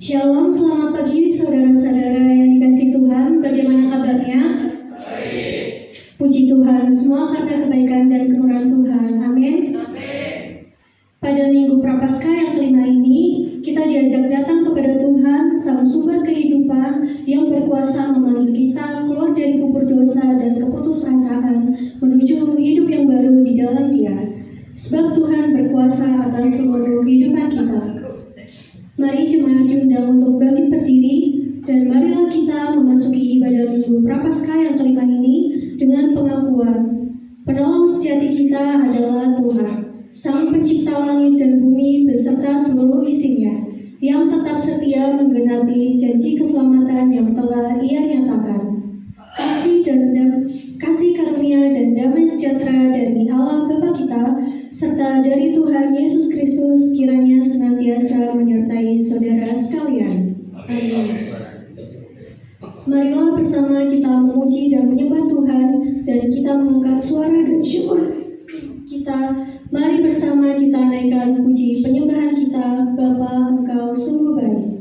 Shalom, selamat pagi saudara-saudara yang dikasihi Tuhan. Bagaimana kabarnya? Baik. Puji Tuhan, semua karena kebaikan dan kemurahan Tuhan. Amin. Pada Minggu Prapaskah yang kelima ini, kita diajak datang kepada Tuhan, Sang Sumber Kehidupan yang berkuasa memanggil kita keluar dari kubur dosa dan keputusasaan menuju hidup yang baru di dalam Dia. Sebab Tuhan berkuasa atas seluruh kehidupan kita. Mari jemaat diundang untuk bangkit berdiri dan marilah kita memasuki ibadah Minggu Prapaskah yang kelima ini dengan pengakuan penolong sejati kita adalah Tuhan, Sang Pencipta langit dan bumi beserta seluruh isinya, yang tetap setia menggenapi janji keselamatan yang telah Ia nyatakan. Kasih karunia dan damai sejahtera dari Allah Bapa kita serta dari Tuhan Yesus Kristus kiranya senantiasa menyertai saudara sekalian. Amin. Marilah bersama kita memuji dan menyembah Tuhan dan kita mengangkat suara dan syukur kita. Mari bersama kita naikkan puji penyembahan kita. Bapa, Engkau sungguh baik.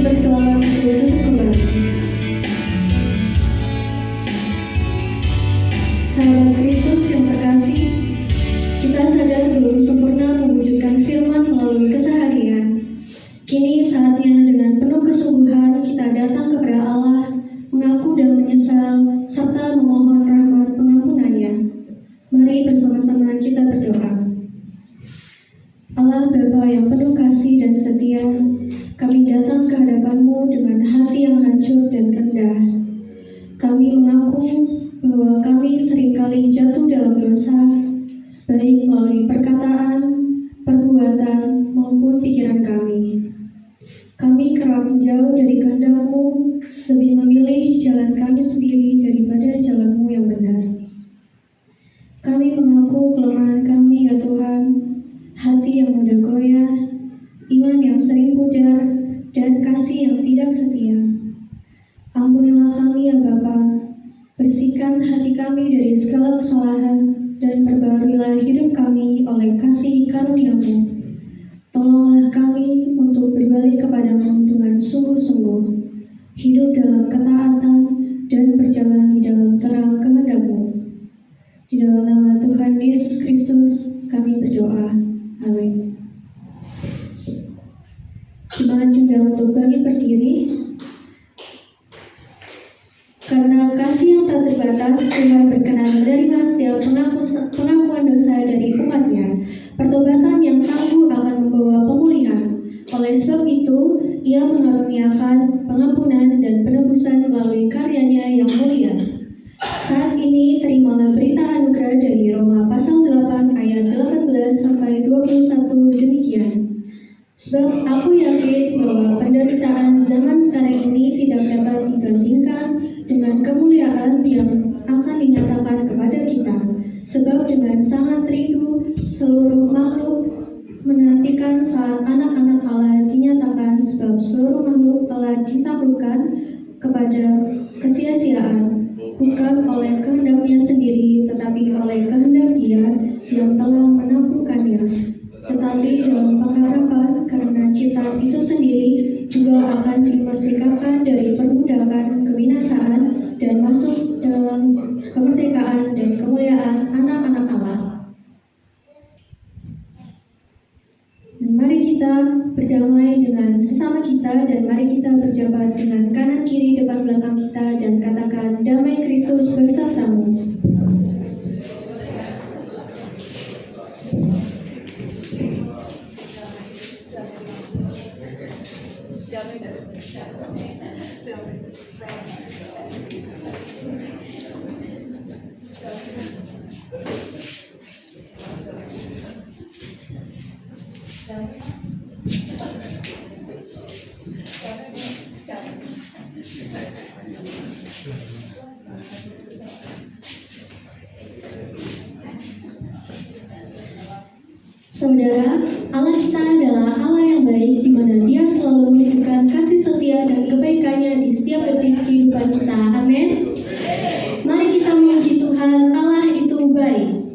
berselamat untuk kembali. Sahabat Kristus yang terkasih, kita sadar belum sempurna mewujudkan firman melalui keseharian. Kini saatnya dengan penuh kesungguhan kita datang kepada Allah, mengaku dan menyesal, serta memohon rahmat pengampunannya. Mari bersama-sama kita berdoa. Allah Bapa yang penuh kasih dan setia, kami datang ke hadapan-Mu dengan hati yang hancur dan rendah. Kami mengaku bahwa kami seringkali jatuh dalam dosa, baik melalui perkataan, perbuatan, maupun pikiran kami. Kami kerap jauh dari kehendak-Mu, lebih memilih jalan kami sendiri daripada jalan-Mu yang benar. Kami mengaku kelemahan kami, ya Tuhan, hati yang mudah goyah, iman yang sering pudar, dan kasih yang tidak setia. Ampunilah kami, ya Bapa, bersihkan hati kami dari segala kesalahan, dan perbaharilah hidup kami oleh kasih karunia-Mu. Tolonglah kami untuk berbalik kepadamu dengan sungguh-sungguh, hidup dalam ketaatan, dan berjalan di dalam terang kehendak-Mu. Di dalam nama Tuhan Yesus Kristus, kami berdoa. Amin. Jemaat diundang untuk bangkit berdiri. Karena kasih yang tak terbatas, Tuhan berkenan menerima setiap pengakuan dosa dari umat-Nya. Pertobatan yang tangguh akan membawa pemulihan. Oleh sebab itu, Ia mengaruniakan pengampunan dan penebusan melalui karya-Nya yang mulia. Saat ini terimalah berita anugerah dari Roma pasal 8 ayat 18 sampai 21 demikian. Sebab aku yakin bahwa penderitaan zaman sekarang ini tidak dapat dibandingkan dengan kemuliaan yang akan dinyatakan kepada kita. Sebab dengan sangat rindu seluruh makhluk menantikan saat anak-anak Allah dinyatakan, sebab seluruh makhluk telah ditaklukkan kepada kesia-siaan, bukan oleh kehendaknya sendiri, tetapi oleh kehendak Dia yang telah menaklukkannya. Tetapi dalam pengharapan karena ciptaan itu sendiri juga akan dimerdekakan dari perbudakan kebinasaan dan masuk dalam kemerdekaan dan kemuliaan anak-anak Allah. Dan mari kita berdamai dengan sesama kita, dan mari kita berjabat dengan kanan kiri depan belakang kita dan katakan, damai Kristus besertamu. Saudara, Allah kita adalah Allah yang baik, di mana Dia selalu menunjukkan kasih setia dan kebaikannya di setiap detik kehidupan kita. Amin. Mari kita memuji Tuhan, Allah itu baik.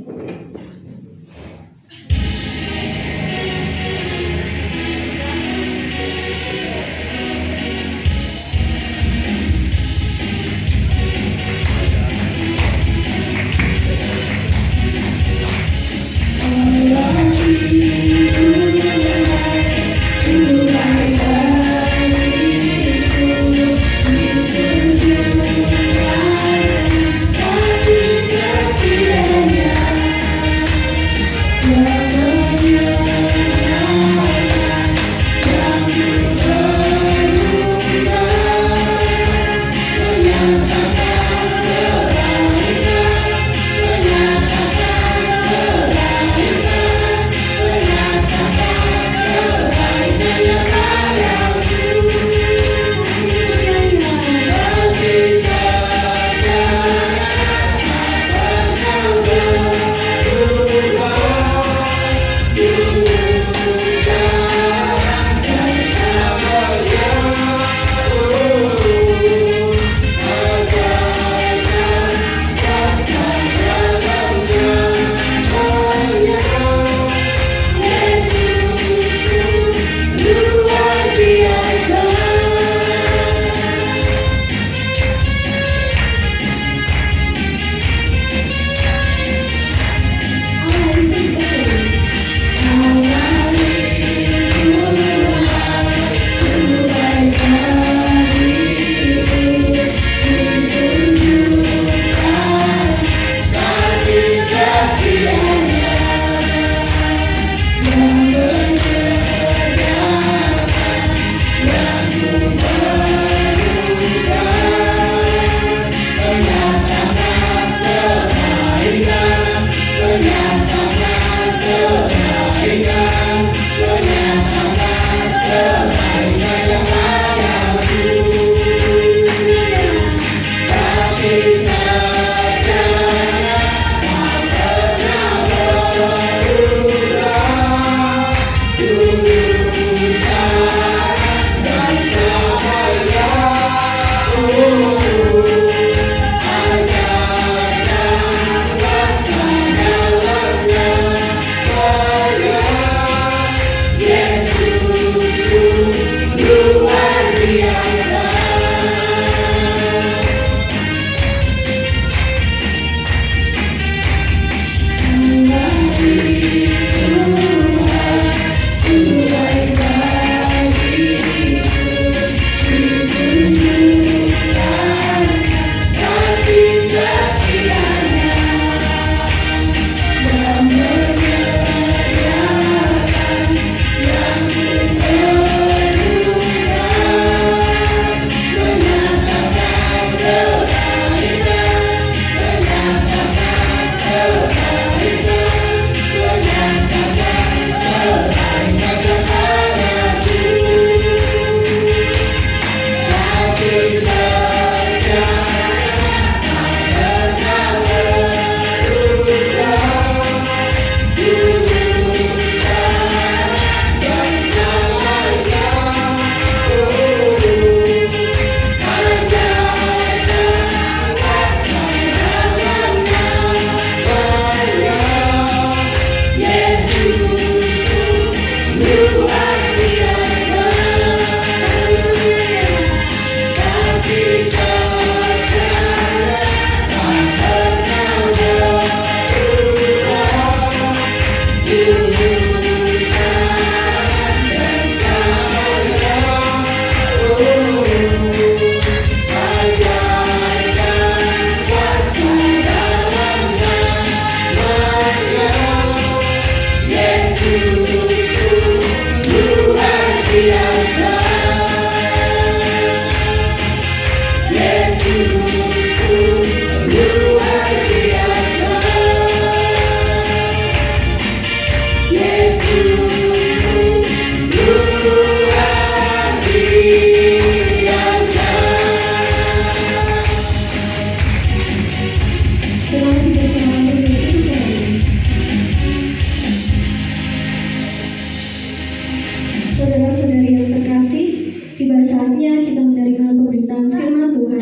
Saudara-saudari yang terkasih, tiba saatnya kita menerima pemberitaan firman Tuhan.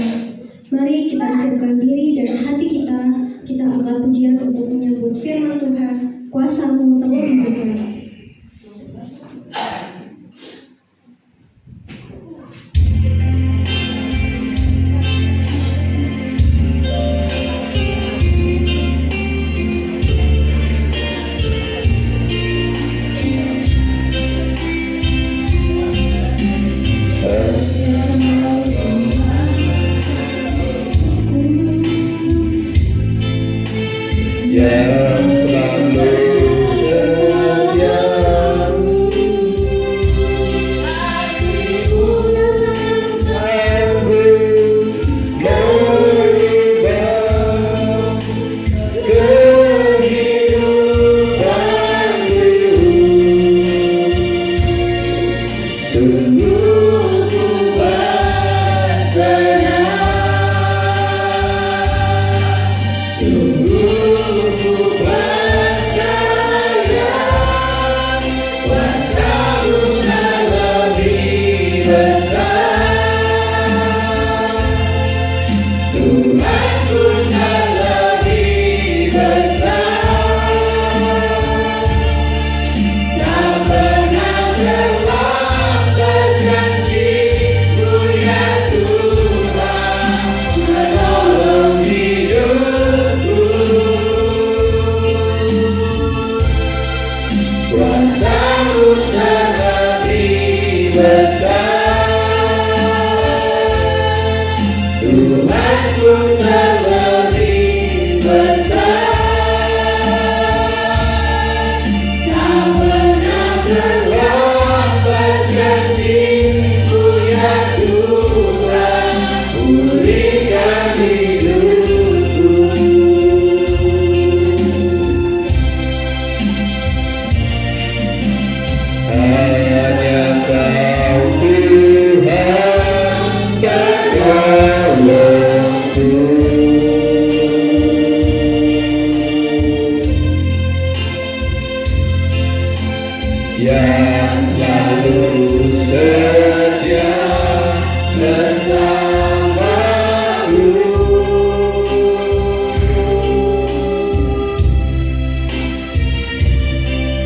Mari kita siapkan diri dan hati kita, kita angkat pujian untuk menyambut firman Tuhan. Kuasa-Mu terlebih besar. Yang selalu setia, yang berubah kehidupanku, sungguh ku berserah, sungguh ku percaya kuasa-Mu lebih besar, Tuhanku lebih besar, tak pernah terlambat janji-Mu ya Tuhan, menolong hidupku. Kuasa-Mu lebih besar, Tuhanku lebih besar, tak pernah terlambat janji-Mu ya Tuhan, pulihkan hidupku. Hanya Kau Tuhan penolongku, yang selalu setia bersamaku.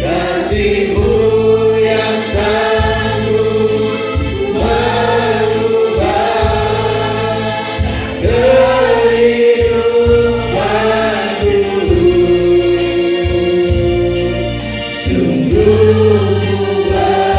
Kasih-Mu yang sanggup merubah kehidupanku, sungguh ku berserah,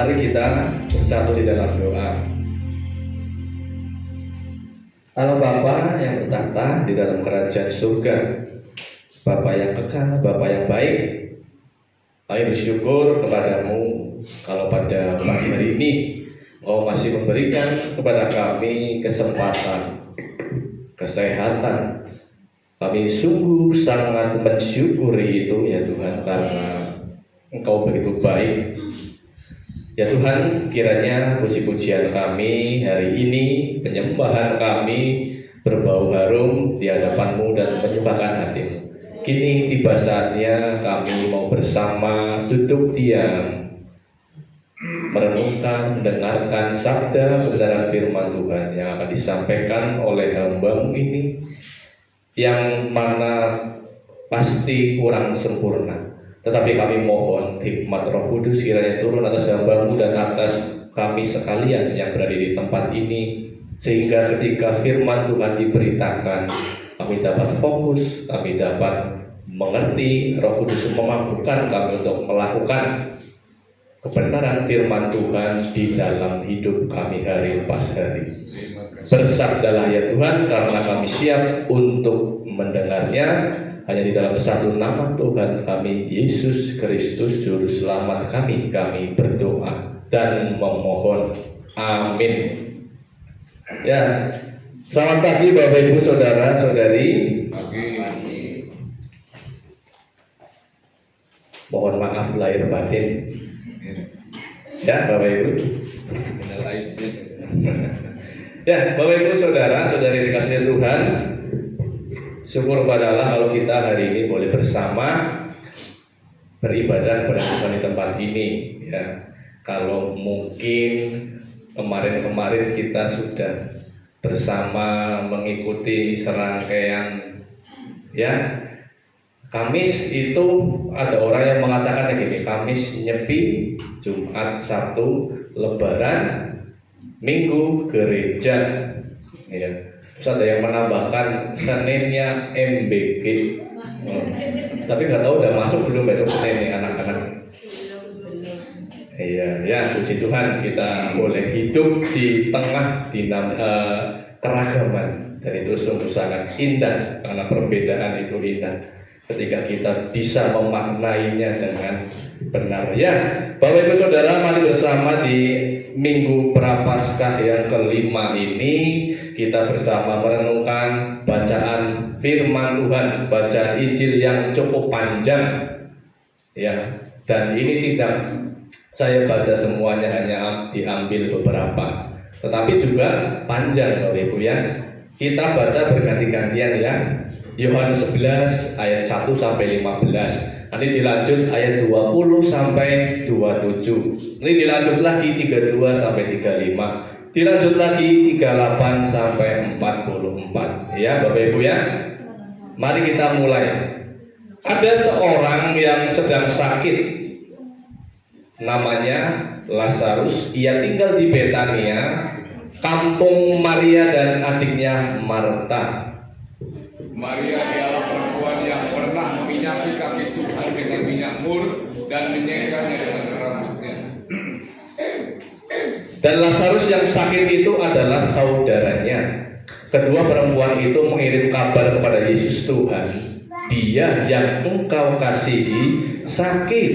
Mari kita bersatu di dalam doa. Allah Bapa yang bertahta di dalam kerajaan surga, Bapa yang kekal, Bapa yang baik, kami bersyukur kepadamu kalau pada pagi hari ini Engkau masih memberikan kepada kami kesempatan, kesehatan. Kami sungguh sangat mensyukuri itu ya Tuhan, karena Engkau begitu baik. Ya Tuhan, kiranya puji-pujian kami hari ini, penyembahan kami berbau harum di hadapan-Mu dan menyembahkan hati-Mu. Kini tiba saatnya kami mau bersama duduk diam, merenungkan, mendengarkan sabda kebenaran firman Tuhan yang akan disampaikan oleh hamba-Mu ini, yang mana pasti kurang sempurna. Tetapi kami mohon hikmat Roh Kudus kiranya turun atas hamba-Mu dan atas kami sekalian yang berada di tempat ini, sehingga ketika firman Tuhan diberitakan, kami dapat fokus, kami dapat mengerti. Roh Kudus memampukan kami untuk melakukan kebenaran firman Tuhan di dalam hidup kami hari lepas hari. Bersabdalah ya Tuhan, karena kami siap untuk mendengarnya. Hanya di dalam satu nama Tuhan kami, Yesus Kristus Juru Selamat kami berdoa dan memohon. Amin. Ya, selamat pagi Bapak Ibu Saudara Saudari. Mohon maaf lahir batin. Ya Bapak Ibu. Ya Bapak Ibu Saudara Saudari dikasihi Tuhan. Syukur kepada Allah kalau kita hari ini boleh bersama beribadah kepada Tuhan di tempat ini. Ya, kalau mungkin kemarin-kemarin kita sudah bersama mengikuti serangkaian ya Kamis, itu ada orang yang mengatakan gini: Kamis nyepi, Jumat, Sabtu Lebaran, Minggu gereja. Ya. Terus ada yang menambahkan Seninnya MBG. Tapi nggak tahu udah masuk belum besok Senin nih anak-anak. Iya, ya puji Tuhan kita boleh hidup di tengah keragaman, dan itu sungguh sangat indah karena perbedaan itu indah. Ketika kita bisa memaknainya dengan benar. Ya, Bapak Ibu Saudara, mari bersama di Minggu Prapaskah yang kelima ini kita bersama merenungkan bacaan firman Tuhan, bacaan Injil yang cukup panjang. Ya, dan ini tidak saya baca semuanya, hanya diambil beberapa, tetapi juga panjang Bapak Ibu ya. Kita baca berganti-gantian ya. Yohanes 11 ayat 1 sampai 15. Nanti dilanjut ayat 20 sampai 27. Ini dilanjut lagi 32 sampai 35. Dilanjut lagi 38 sampai 44. Ya Bapak Ibu ya. Mari kita mulai. Ada seorang yang sedang sakit, namanya Lazarus. Ia tinggal di Betania, kampung Maria dan adiknya Marta. Maria ialah perempuan yang pernah meminyaki kaki Tuhan dengan minyak mur dan menyekanya dengan rambutnya. Dan Lazarus yang sakit itu adalah saudaranya. Kedua perempuan itu mengirim kabar kepada Yesus, Tuhan, Dia yang Engkau kasihi sakit.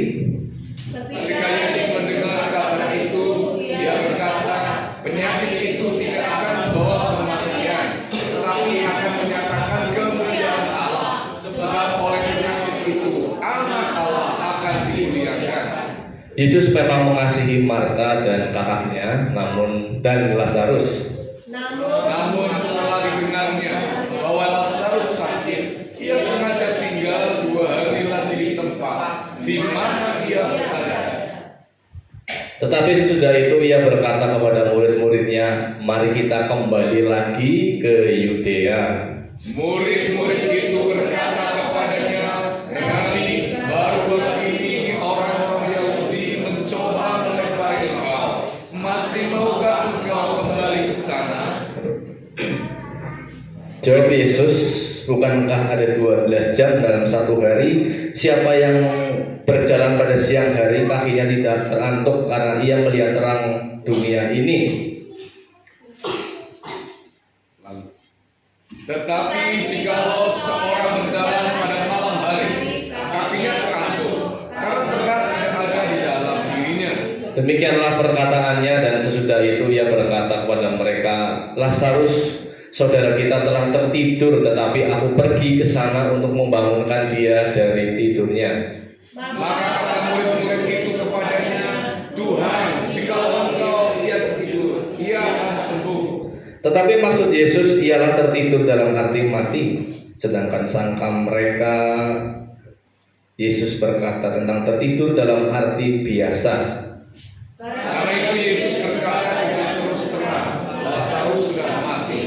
Ketika Yesus mendengar kabar itu, Dia berkata, penyakit itu tidak akan membawa kematian, tetapi akan menyatakan kemuliaan Allah. Sebab oleh penyakit itu, Anak Allah akan dimuliakan. Yesus memang mengasihi Marta dan kakaknya, dan Lazarus. Namun setelah didengarnya bahwa Lazarus sakit, Ia sengaja tinggal 2 hari lagi di tempat di mana Ia berada. Tetapi sesudah itu Ia berkata kepada murid-muridnya, mari kita kembali lagi ke Yudea. Murid-murid itu berkata kepadanya, Rabi, baru begini orang-orang Yahudi mencoba melempari engkau. Masih maukah engkau kembali ke sana? Jawab Yesus, Bukankah ada 12 jam dalam satu hari? Siapa yang berjalan pada siang hari kakinya tidak terantuk karena ia melihat terang dunia ini. Tetapi jikalau seorang berjalan pada malam hari, kakinya terantuk, karena terang tidak ada di dalam dirinya. Demikianlah perkataannya, dan sesudah itu ia berkata kepada mereka, Lazarus, saudara kita telah tertidur, tetapi aku pergi ke sana untuk membangunkan dia dari tidurnya. Maka kata murid-murid itu kepadanya, Tuhan, jikalau engkau ia tertidur, ia akan sembuh. Tetapi maksud Yesus ialah tertidur dalam arti mati. Sedangkan sangka mereka, Yesus berkata tentang tertidur dalam arti biasa. Karena itu Yesus berkata dengan terus terang, Lazarus sudah mati.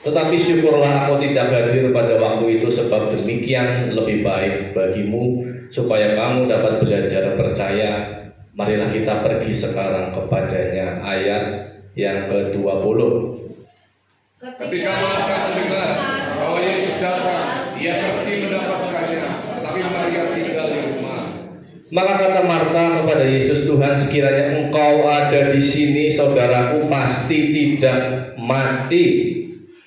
Tetapi syukurlah aku tidak hadir pada waktu itu, sebab demikian lebih baik bagimu, supaya kamu dapat belajar percaya. Marilah kita pergi sekarang kepadanya. Ayat yang ke-20. Ketika Marta mendengar bahwa Yesus datang, ia pergi mendapatkannya, tetapi Maria tinggal di rumah. Maka kata Marta kepada Yesus, Tuhan, sekiranya engkau ada di sini, saudaraku pasti tidak mati.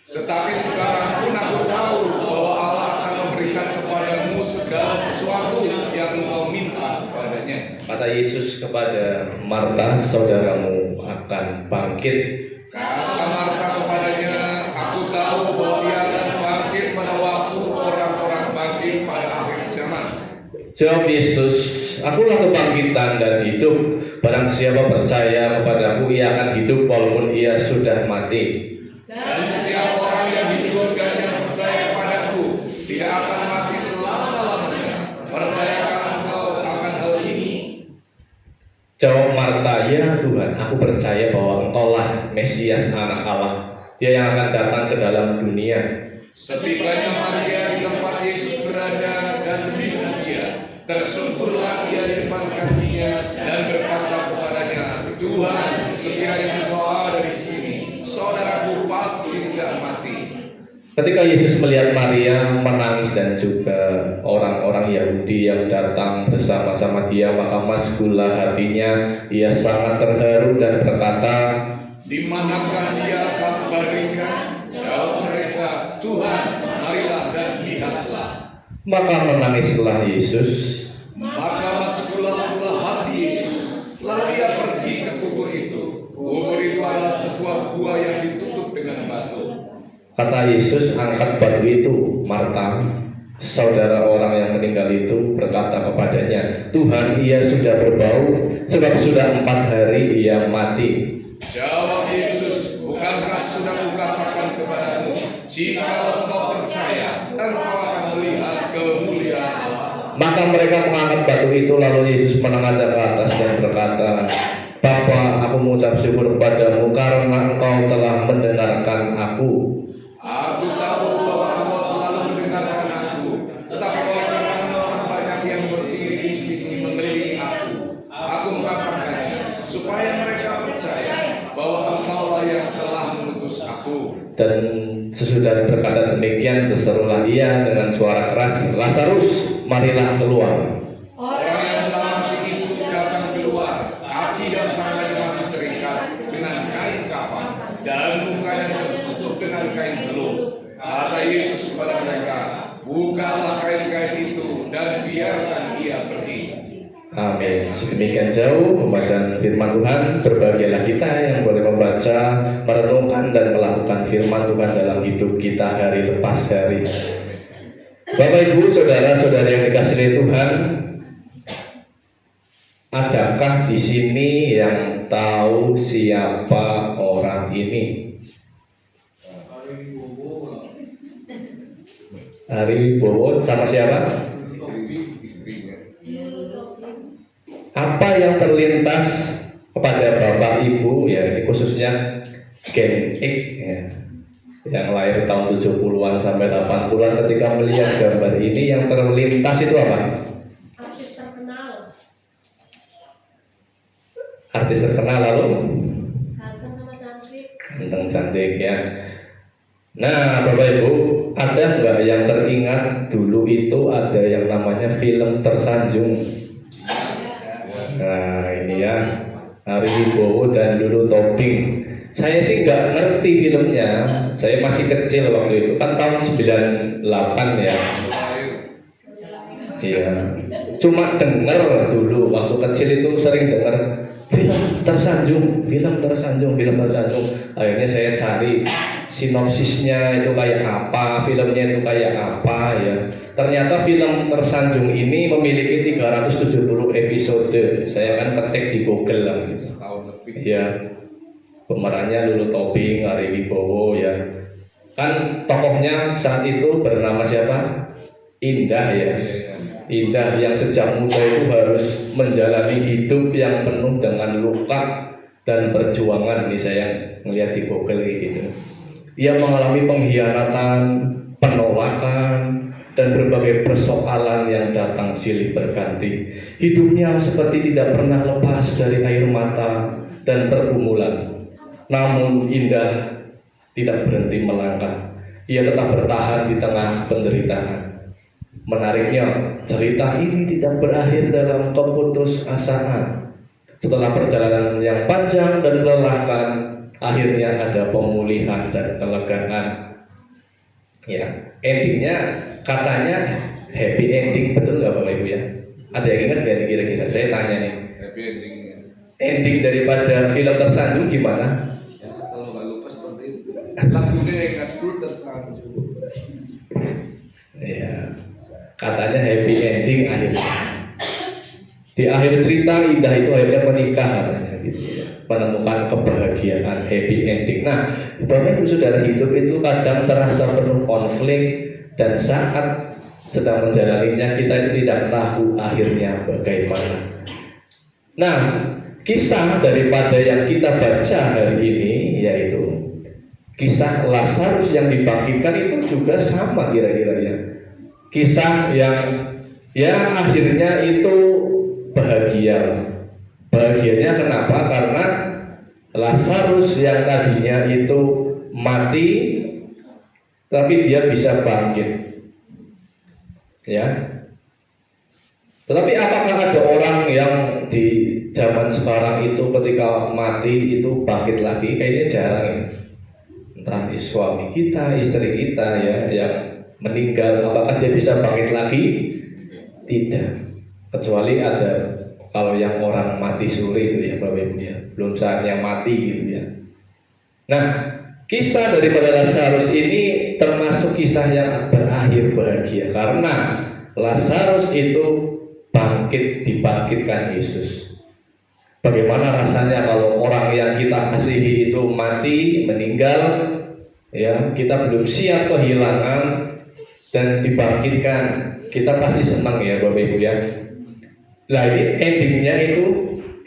Tetapi sekarang pun aku tahu bahwa Allah akan memberikan kepadamu segala sesuatu yang engkau minta kepadanya. Kata Yesus kepada Marta, saudaramu akan bangkit. Kata Marta kepadanya, aku tahu bahwa ia akan bangkit pada waktu orang-orang bangkit pada akhir zaman. Jawab Yesus, akulah kebangkitan dan hidup. Barang siapa percaya kepadaku, ia akan hidup walaupun ia sudah mati. Dan setiap orang yang hidup dan yang percaya padaku tidak akan mati selama-lamanya. Percayakah engkau akan hal ini? Jawab Marta, ya Tuhan, aku percaya bahwa engkaulah Mesias, anak Allah, dia yang akan datang ke dalam dunia. Setibanya Maria di tempat Yesus berada dan melihat dia, tersungkurlah ia di depan kakinya dan berkata kepadanya, Tuhan, sekiranya engkau ada di sini, saudaraku pasti tidak mati. Ketika Yesus melihat Maria menangis dan juga orang-orang Yahudi yang datang bersama-sama dia, maka maskulah hatinya, ia sangat terharu dan berkata, Di manakah dia akan baringkan? Jawab mereka, Tuhan, marilah dan lihatlah. maka menangislah Yesus. Maka masuklah pula hati Yesus. Lalu ia pergi ke kubur itu. Kubur itu adalah sebuah gua yang ditutup dengan batu. Kata Yesus, angkat batu itu. Marta, saudara orang yang meninggal itu, berkata kepadanya, Tuhan, ia sudah berbau, sebab sudah 4 hari ia mati. Jawab Yesus, bukankah sudah kukatakan kepadamu, jika engkau percaya, engkau akan melihat kemuliaan Allah. Maka mereka mengangkat batu itu, lalu Yesus menengadah ke atas dan berkata, Bapa, aku mengucap syukur kepadamu karena engkau telah mendengarkan aku. Aku tahu bahwa engkau selalu mendengarkan aku, tetapi oleh karena orang banyak yang berdiri di sini mengelilingi aku mengatakannya, supaya mereka percaya bahwa engkaulah yang telah mengutus aku. Dan sesudah berkata demikian, berserulah ia dengan suara keras, Lazarus, marilah keluar. Orang yang telah mati itu datang keluar, kaki dan tangannya masih terikat dengan kain kafan, dan mukanya tertutup dengan kain belung. Kata Yesus kepada mereka, bukalah kain-kain itu dan biarkan ia pergi. Amin. Sedemikian jauh pembacaan firman Tuhan. Berbahagialah kita yang boleh membaca, merenungkan dan melakukan firman Tuhan dalam hidup kita hari lepas hari. Bapak Ibu, saudara-saudari yang dikasihi Tuhan, adakah di sini yang tahu siapa orang ini? Ari Wibowo sama siapa? Istrinya. Apa yang terlintas kepada Bapak Ibu, ya ini khususnya Gen X ya, yang lahir tahun 70-an sampai 80-an, ketika melihat gambar ini yang terlintas itu apa? Artis terkenal. Artis terkenal, lalu Ganteng sama cantik. ganteng cantik ya. Nah Bapak Ibu, ada nggak yang teringat dulu itu ada yang namanya film Tersanjung? Nah ini ya, Ari Wibowo dan Lulu Tobing. Saya sih nggak ngerti filmnya, saya masih kecil waktu itu, kan tahun 98 ya. Iya, cuma dengar dulu waktu kecil itu sering dengar film Tersanjung. Akhirnya saya cari sinopsisnya itu kayak apa, filmnya itu kayak apa ya. Ternyata film Tersanjung ini memiliki 370 episode. Saya kan ketik di Google lah. Setahun lebih. Ya, pemerannya Lulu Tobing, Ari Wibowo ya. Kan tokohnya saat itu bernama siapa? Indah ya. Indah yang sejak muda itu harus menjalani hidup yang penuh dengan luka dan perjuangan. Ini saya melihat di Google gitu. Ia mengalami pengkhianatan, penolakan, dan berbagai persoalan yang datang silih berganti. Hidupnya seperti tidak pernah lepas dari air mata dan pergumulan. Namun Indah tidak berhenti melangkah. Ia tetap bertahan di tengah penderitaan. Menariknya, cerita ini tidak berakhir dalam keputusasaan. Setelah perjalanan yang panjang dan melelahkan, akhirnya ada pemulihan dan kelegaan. Ya, endingnya katanya happy ending, betul nggak Bapak Ibu ya? Ada yang ingat nggak kira-kira? Saya tanya nih. Happy endingnya. Ending daripada film Tersanjung gimana? Ya, kalau nggak lupa seperti itu. Lagunya ingat dulu Tersanjung. Ya, katanya happy ending akhirnya. Di akhir cerita Indah itu akhirnya menikah katanya gitu ya. Menemukan kebahagiaan, happy ending. Nah, Bapak Ibu Saudara, hidup itu kadang terasa penuh konflik dan saat sedang menjalaninya kita itu tidak tahu akhirnya bagaimana. Nah, kisah daripada yang kita baca hari ini yaitu kisah Lazarus yang dibangkitkan itu juga sama kira-kira ya. Kisah yang ya akhirnya itu bahagia. Bahagianya kenapa? Karena Lazarus yang tadinya itu mati tapi dia bisa bangkit. Ya. Tetapi apakah ada orang yang di zaman sekarang itu ketika mati itu bangkit lagi? Kayaknya jarang ya. Entah suami kita, istri kita ya yang meninggal, apakah dia bisa bangkit lagi? Tidak. Kecuali ada kalau yang orang mati suri itu ya Bapak Ibu ya, belum saatnya mati gitu ya. Nah, kisah daripada Lazarus ini termasuk kisah yang berakhir bahagia karena Lazarus itu dibangkitkan Yesus. Bagaimana rasanya kalau orang yang kita kasihi itu mati, meninggal, ya kita belum siap kehilangan dan dibangkitkan, kita pasti senang ya Bapak Ibu ya. Nah ini endingnya itu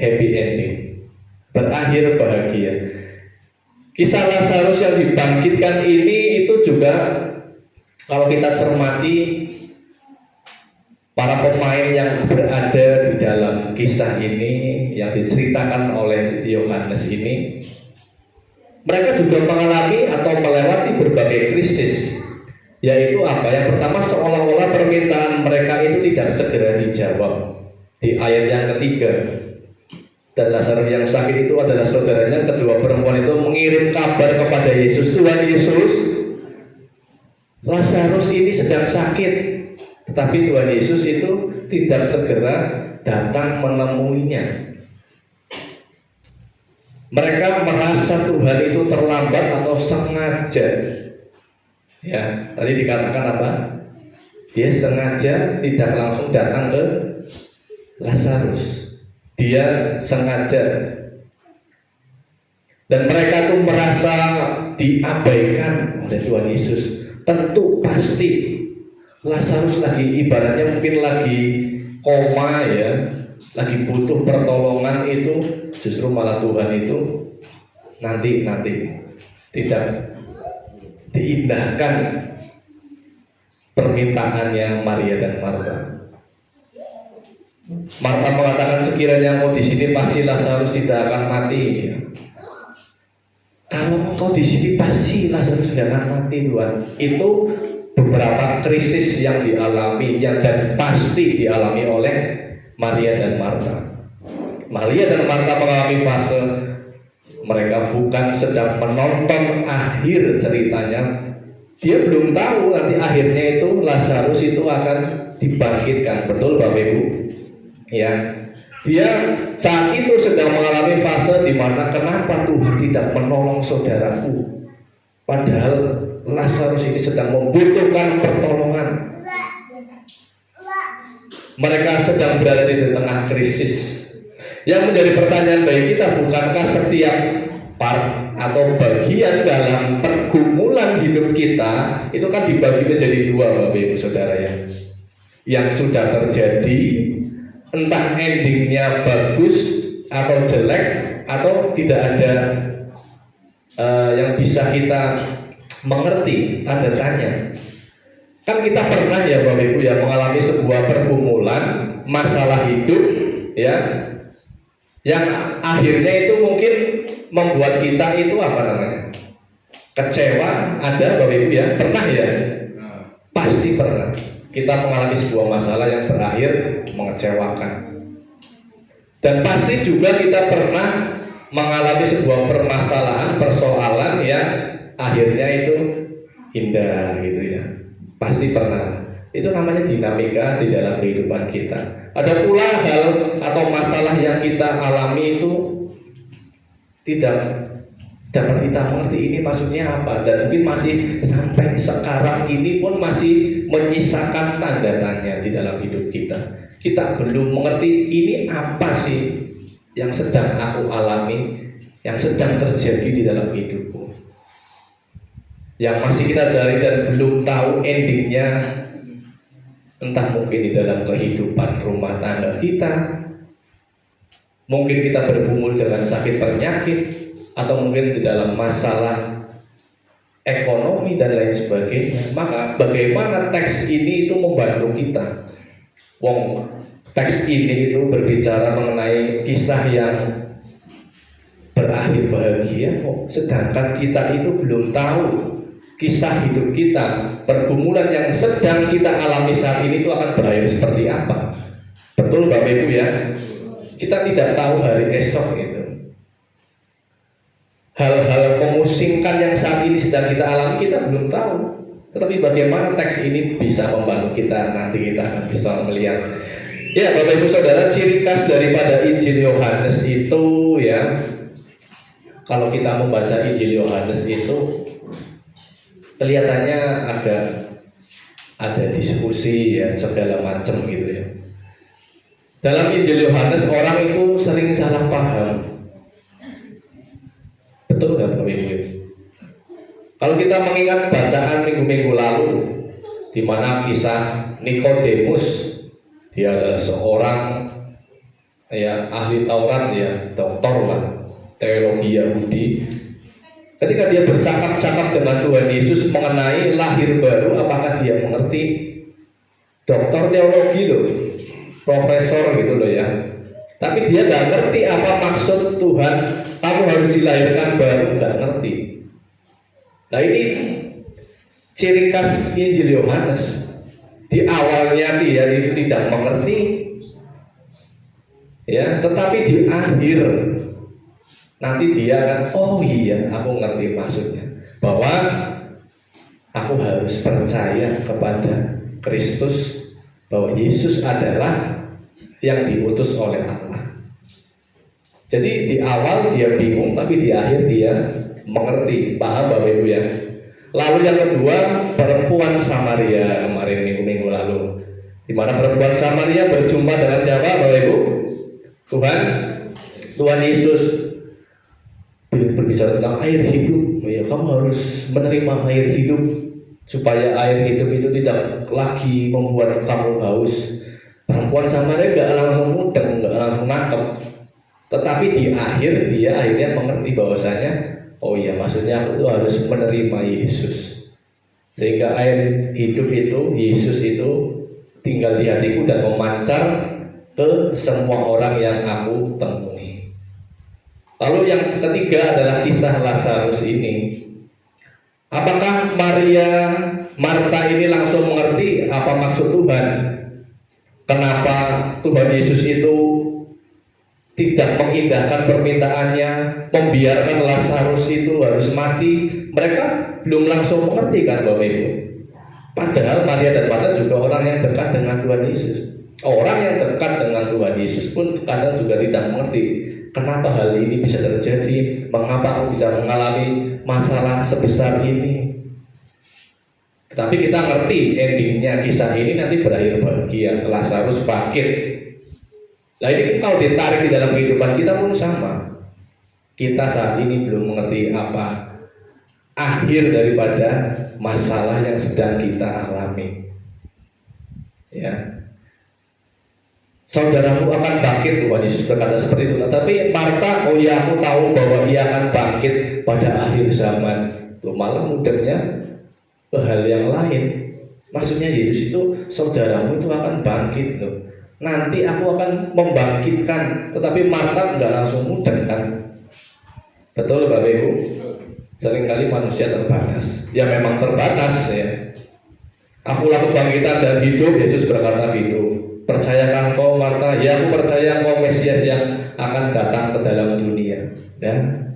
happy ending, berakhir bahagia. Kisah Lazarus yang dibangkitkan ini itu juga kalau kita cermati para pemain yang berada di dalam kisah ini yang diceritakan oleh Yohanes ini, mereka juga mengalami atau melewati berbagai krisis. Yaitu apa? Yang pertama, seolah-olah permintaan mereka itu tidak segera dijawab. Di ayat yang ketiga, dan Lazarus yang sakit itu adalah saudaranya. Kedua perempuan itu mengirim kabar kepada Yesus, Tuhan Yesus, Lazarus ini sedang sakit. Tetapi Tuhan Yesus itu tidak segera datang menemuinya. Mereka merasa Tuhan itu terlambat atau sengaja. Ya, tadi dikatakan apa? Dia sengaja tidak langsung datang ke Lazarus. Dia sengaja. Dan mereka tuh merasa diabaikan oleh Tuhan Yesus. Tentu pasti Lazarus lagi ibaratnya mungkin lagi koma ya, lagi butuh pertolongan itu, justru malah Tuhan itu nanti tidak diindahkan permintaannya Maria dan Marta. Marta mengatakan sekiranya engkau di sini pasti Lazarus tidak akan mati. Kalau engkau di sini pasti Lazarus tidak akan mati Tuhan. Itu beberapa krisis yang dialami dan pasti dialami oleh Maria dan Marta. Maria dan Marta mengalami fase mereka bukan sedang menonton akhir ceritanya. Dia belum tahu nanti akhirnya itu Lazarus itu akan dibangkitkan. Betul Bapak Ibu? Ya. Dia saat itu sedang mengalami fase di mana kenapa Tuhan tidak menolong saudaraku? Padahal Lazarus ini sedang membutuhkan pertolongan. Mereka sedang berada di tengah krisis. Yang menjadi pertanyaan bagi kita, bukankah setiap part atau bagian dalam pergumulan hidup kita itu kan dibagi menjadi dua, Bapak Ibu Saudara ya. Yang sudah terjadi, entah endingnya bagus atau jelek atau tidak ada yang bisa kita mengerti, tanda tanya. Kan kita pernah ya Bapak Ibu ya mengalami sebuah pergumulan masalah hidup ya, yang akhirnya itu mungkin membuat kita itu apa namanya, kecewa. Ada Bapak Ibu ya, pernah ya, pasti pernah kita mengalami sebuah masalah yang berakhir mengecewakan. Dan pasti juga kita pernah mengalami sebuah permasalahan, persoalan yang akhirnya itu indah gitu ya. Pasti pernah. Itu namanya dinamika di dalam kehidupan kita. Ada pula hal atau masalah yang kita alami itu tidak dapat kita mengerti ini maksudnya apa, dan mungkin masih sampai sekarang ini pun masih menyisakan tanda tanya di dalam hidup kita. Kita belum mengerti ini apa sih yang sedang aku alami, yang sedang terjadi di dalam hidupku, yang masih kita cari dan belum tahu endingnya. Entah mungkin di dalam kehidupan rumah tangga kita, mungkin kita bergumul dengan sakit penyakit, atau mungkin di dalam masalah ekonomi dan lain sebagainya. Maka bagaimana teks ini itu membantu kita? Teks ini itu berbicara mengenai kisah yang berakhir bahagia kok, sedangkan kita itu belum tahu kisah hidup kita, pergumulan yang sedang kita alami saat ini itu akan berakhir seperti apa. Betul Bapak Ibu ya? Kita tidak tahu hari esok gitu. Hal-hal memusingkan yang saat ini sedang kita alami kita belum tahu. Tetapi bagaimana teks ini bisa membantu kita, nanti kita akan bisa melihat. Ya Bapak Ibu Saudara, ciri khas daripada Injil Yohanes itu ya, kalau kita membaca Injil Yohanes itu kelihatannya ada diskusi ya segala macam gitu ya. Dalam Injil Yohanes orang itu sering salah paham. Betul nggak Bapak Ibu? Kalau kita mengingat bacaan minggu-minggu lalu, di mana kisah Nikodemus, dia adalah seorang ya ahli Taurat ya, doktor lah, teologi Yahudi. Ketika dia bercakap-cakap dengan Tuhan Yesus mengenai lahir baru, apakah dia mengerti? Doktor teologi loh, profesor gitu loh ya. Tapi dia nggak ngerti apa maksud Tuhan, kamu harus dilahirkan baru, nggak ngerti. Nah ini ciri khas Injil Yohanes. Di awalnya dia itu tidak mengerti, ya, tetapi di akhir nanti dia akan, oh iya, aku ngerti maksudnya, bahwa aku harus percaya kepada Kristus, bahwa Yesus adalah yang diutus oleh Allah. Jadi di awal dia bingung, tapi di akhir dia mengerti. Paham Bapak Ibu ya? Lalu yang kedua, perempuan Samaria kemarin minggu lalu, di mana perempuan Samaria berjumpa dengan siapa Bapak Ibu? Tuhan Yesus. Berbicara tentang air hidup, ya kamu harus menerima air hidup supaya air hidup itu tidak lagi membuat kamu haus. Perempuan Samaria nggak langsung mudeng, nggak langsung nangkep, tetapi di akhir dia akhirnya mengerti bahwasanya, oh iya maksudnya aku tuh harus menerima Yesus, sehingga air hidup itu, Yesus itu tinggal di hatiku dan memancar ke semua orang yang aku temui. Lalu yang ketiga adalah kisah Lazarus ini. Apakah Maria Marta ini langsung mengerti apa maksud Tuhan. Kenapa Tuhan Yesus itu tidak mengindahkan permintaannya, membiarkan Lazarus itu harus mati. Mereka belum langsung mengerti kan Bapak Ibu. Padahal Maria dan Marta juga orang yang dekat dengan Tuhan Yesus. Orang yang dekat dengan Tuhan Yesus pun kadang juga tidak mengerti kenapa hal ini bisa terjadi, mengapa aku bisa mengalami masalah sebesar ini. Tetapi kita ngerti endingnya kisah ini nanti berakhir bahagia, Lazarus bangkit. Nah ini kalau ditarik di dalam kehidupan kita pun sama. Kita saat ini belum mengerti apa akhir daripada masalah yang sedang kita alami. Ya, saudaramu akan bangkit, Tuhan Yesus berkata seperti itu. Tetapi Marta, oh ya aku tahu bahwa ia akan bangkit pada akhir zaman. Tuh malah mudahnya ke hal yang lain. Maksudnya Yesus itu saudaramu itu akan bangkit loh. Nanti aku akan membangkitkan. Tetapi Marta nggak langsung mudah kan. Betul Bapak Ibu? Seringkali manusia terbatas. Ya memang terbatas ya. Akulah kebangkitan dan hidup, Yesus berkata gitu. Percayakah engkau Marta? Ya aku percaya engkau Mesias yang akan datang ke dalam dunia. Dan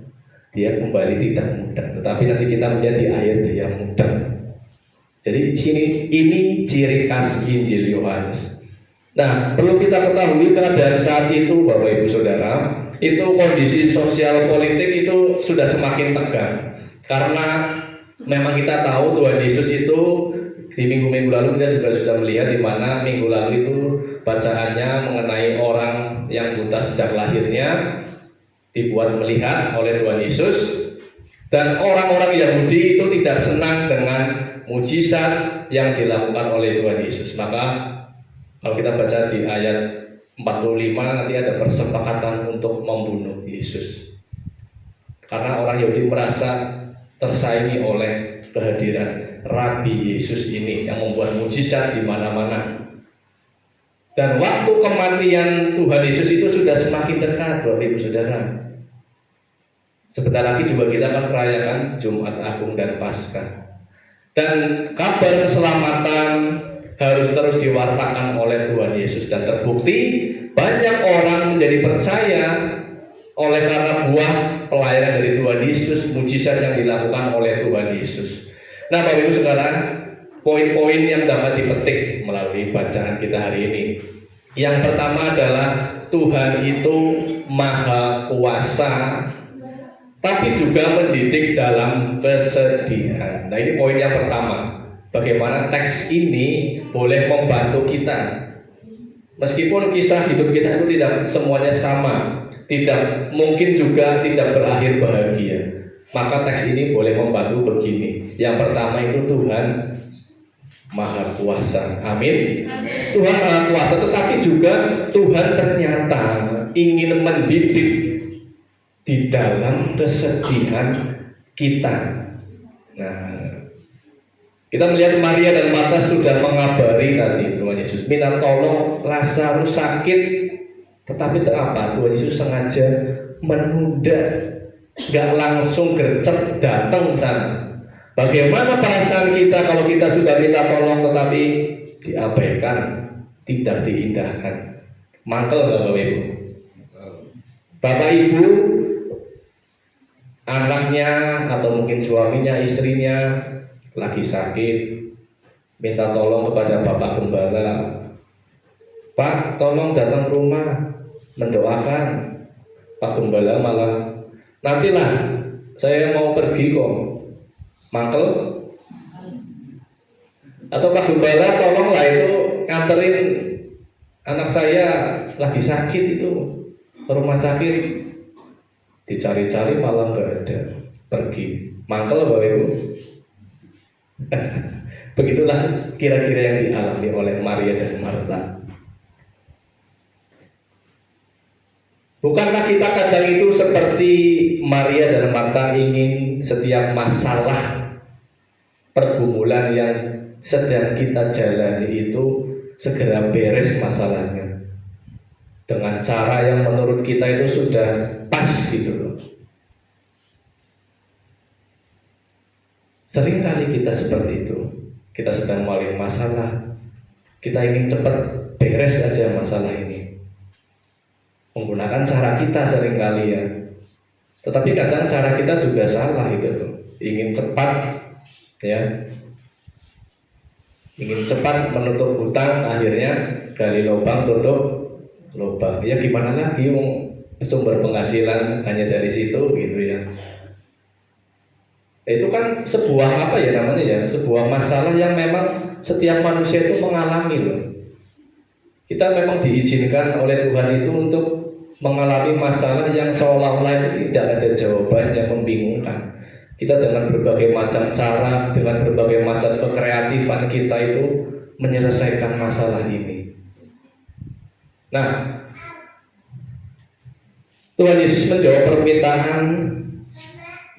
dia kembali tidak mudah. Tetapi nanti kita melihat di akhir dia mudah. Jadi ini ciri khas Injil Yohanes. Nah, perlu kita ketahui keadaan saat itu Bapak Ibu Saudara, itu kondisi sosial politik itu sudah semakin tegang. Karena memang kita tahu Tuhan Yesus itu di minggu-minggu lalu kita juga sudah melihat di mana minggu lalu itu bacaannya mengenai orang yang buta sejak lahirnya dibuat melihat oleh Tuhan Yesus. Dan orang-orang Yahudi itu tidak senang dengan mujizat yang dilakukan oleh Tuhan Yesus. Maka kalau kita baca di ayat 45 nanti ada persepakatan untuk membunuh Yesus. Karena orang Yahudi merasa tersaingi oleh kehadiran Rabi Yesus ini yang membuat mujizat di mana-mana. Dan waktu kematian Tuhan Yesus itu sudah semakin dekat Bapak Ibu Saudara. Sebentar lagi juga kita akan merayakan Jumat Agung dan Paskah. Dan kabar keselamatan harus terus diwartakan oleh Tuhan Yesus. Dan terbukti banyak orang menjadi percaya oleh karena buah pelayanan dari Tuhan Yesus, mujizat yang dilakukan oleh Tuhan Yesus. Nah Bapak Ibu sekarang poin-poin yang dapat dipetik melalui bacaan kita hari ini. Yang pertama adalah Tuhan itu maha kuasa, tapi juga mendidik dalam kesedihan. Nah ini poin yang pertama. Bagaimana teks ini boleh membantu kita. Meskipun kisah hidup kita itu tidak semuanya sama, tidak mungkin juga tidak berakhir bahagia. Maka teks ini boleh membantu begini. Yang pertama itu Tuhan Maha Kuasa. Amin. Amin. Tuhan Maha Kuasa, tetapi juga Tuhan ternyata ingin mendidik di dalam kesedihan kita. Nah, kita melihat Maria dan Marta sudah mengabari tadi Tuhan Yesus minta tolong Lazarus sakit, tetapi apa? Tuhan Yesus sengaja menunda, nggak langsung gercep datang sana. Bagaimana perasaan kita kalau kita sudah minta tolong tetapi diabaikan, tidak diindahkan? Mangkel nggak Bapak Ibu? Bapak Ibu, anaknya atau mungkin suaminya, istrinya lagi sakit, minta tolong kepada Bapak Gembala, Pak tolong datang ke rumah mendoakan. Pak Gembala malah, nantilah saya mau pergi kok. Mangkel? Atau Pak Gembala tolonglah itu nganterin anak saya lagi sakit itu ke rumah sakit. Dicari-cari malah nggak ada, pergi. Mangkel Bapak Ibu. Begitulah kira-kira yang dialami oleh Maria dan Marta. Bukankah kita kadang itu seperti Maria dan Marta ingin setiap masalah pergumulan yang sedang kita jalani itu segera beres masalahnya dengan cara yang menurut kita itu sudah pas gitu loh. Seringkali kita seperti itu. kita sedang melalui masalah, kita ingin cepat beres aja masalah ini, menggunakan cara kita seringkali ya. Tetapi kadang cara kita juga salah itu loh. Ingin cepat ya, ingin cepat menutup hutang, akhirnya gali lubang tutup lubang. Ya gimana lagi, sumber penghasilan hanya dari situ gitu ya. Itu kan sebuah apa ya namanya ya, sebuah masalah yang memang setiap manusia itu mengalami loh. Kita memang diizinkan oleh Tuhan itu untuk mengalami masalah yang seolah-olah itu tidak ada jawaban, yang membingungkan. Kita dengan berbagai macam cara, dengan berbagai macam kekreatifan kita itu menyelesaikan masalah ini. Nah, Tuhan Yesus menjawab permintaan.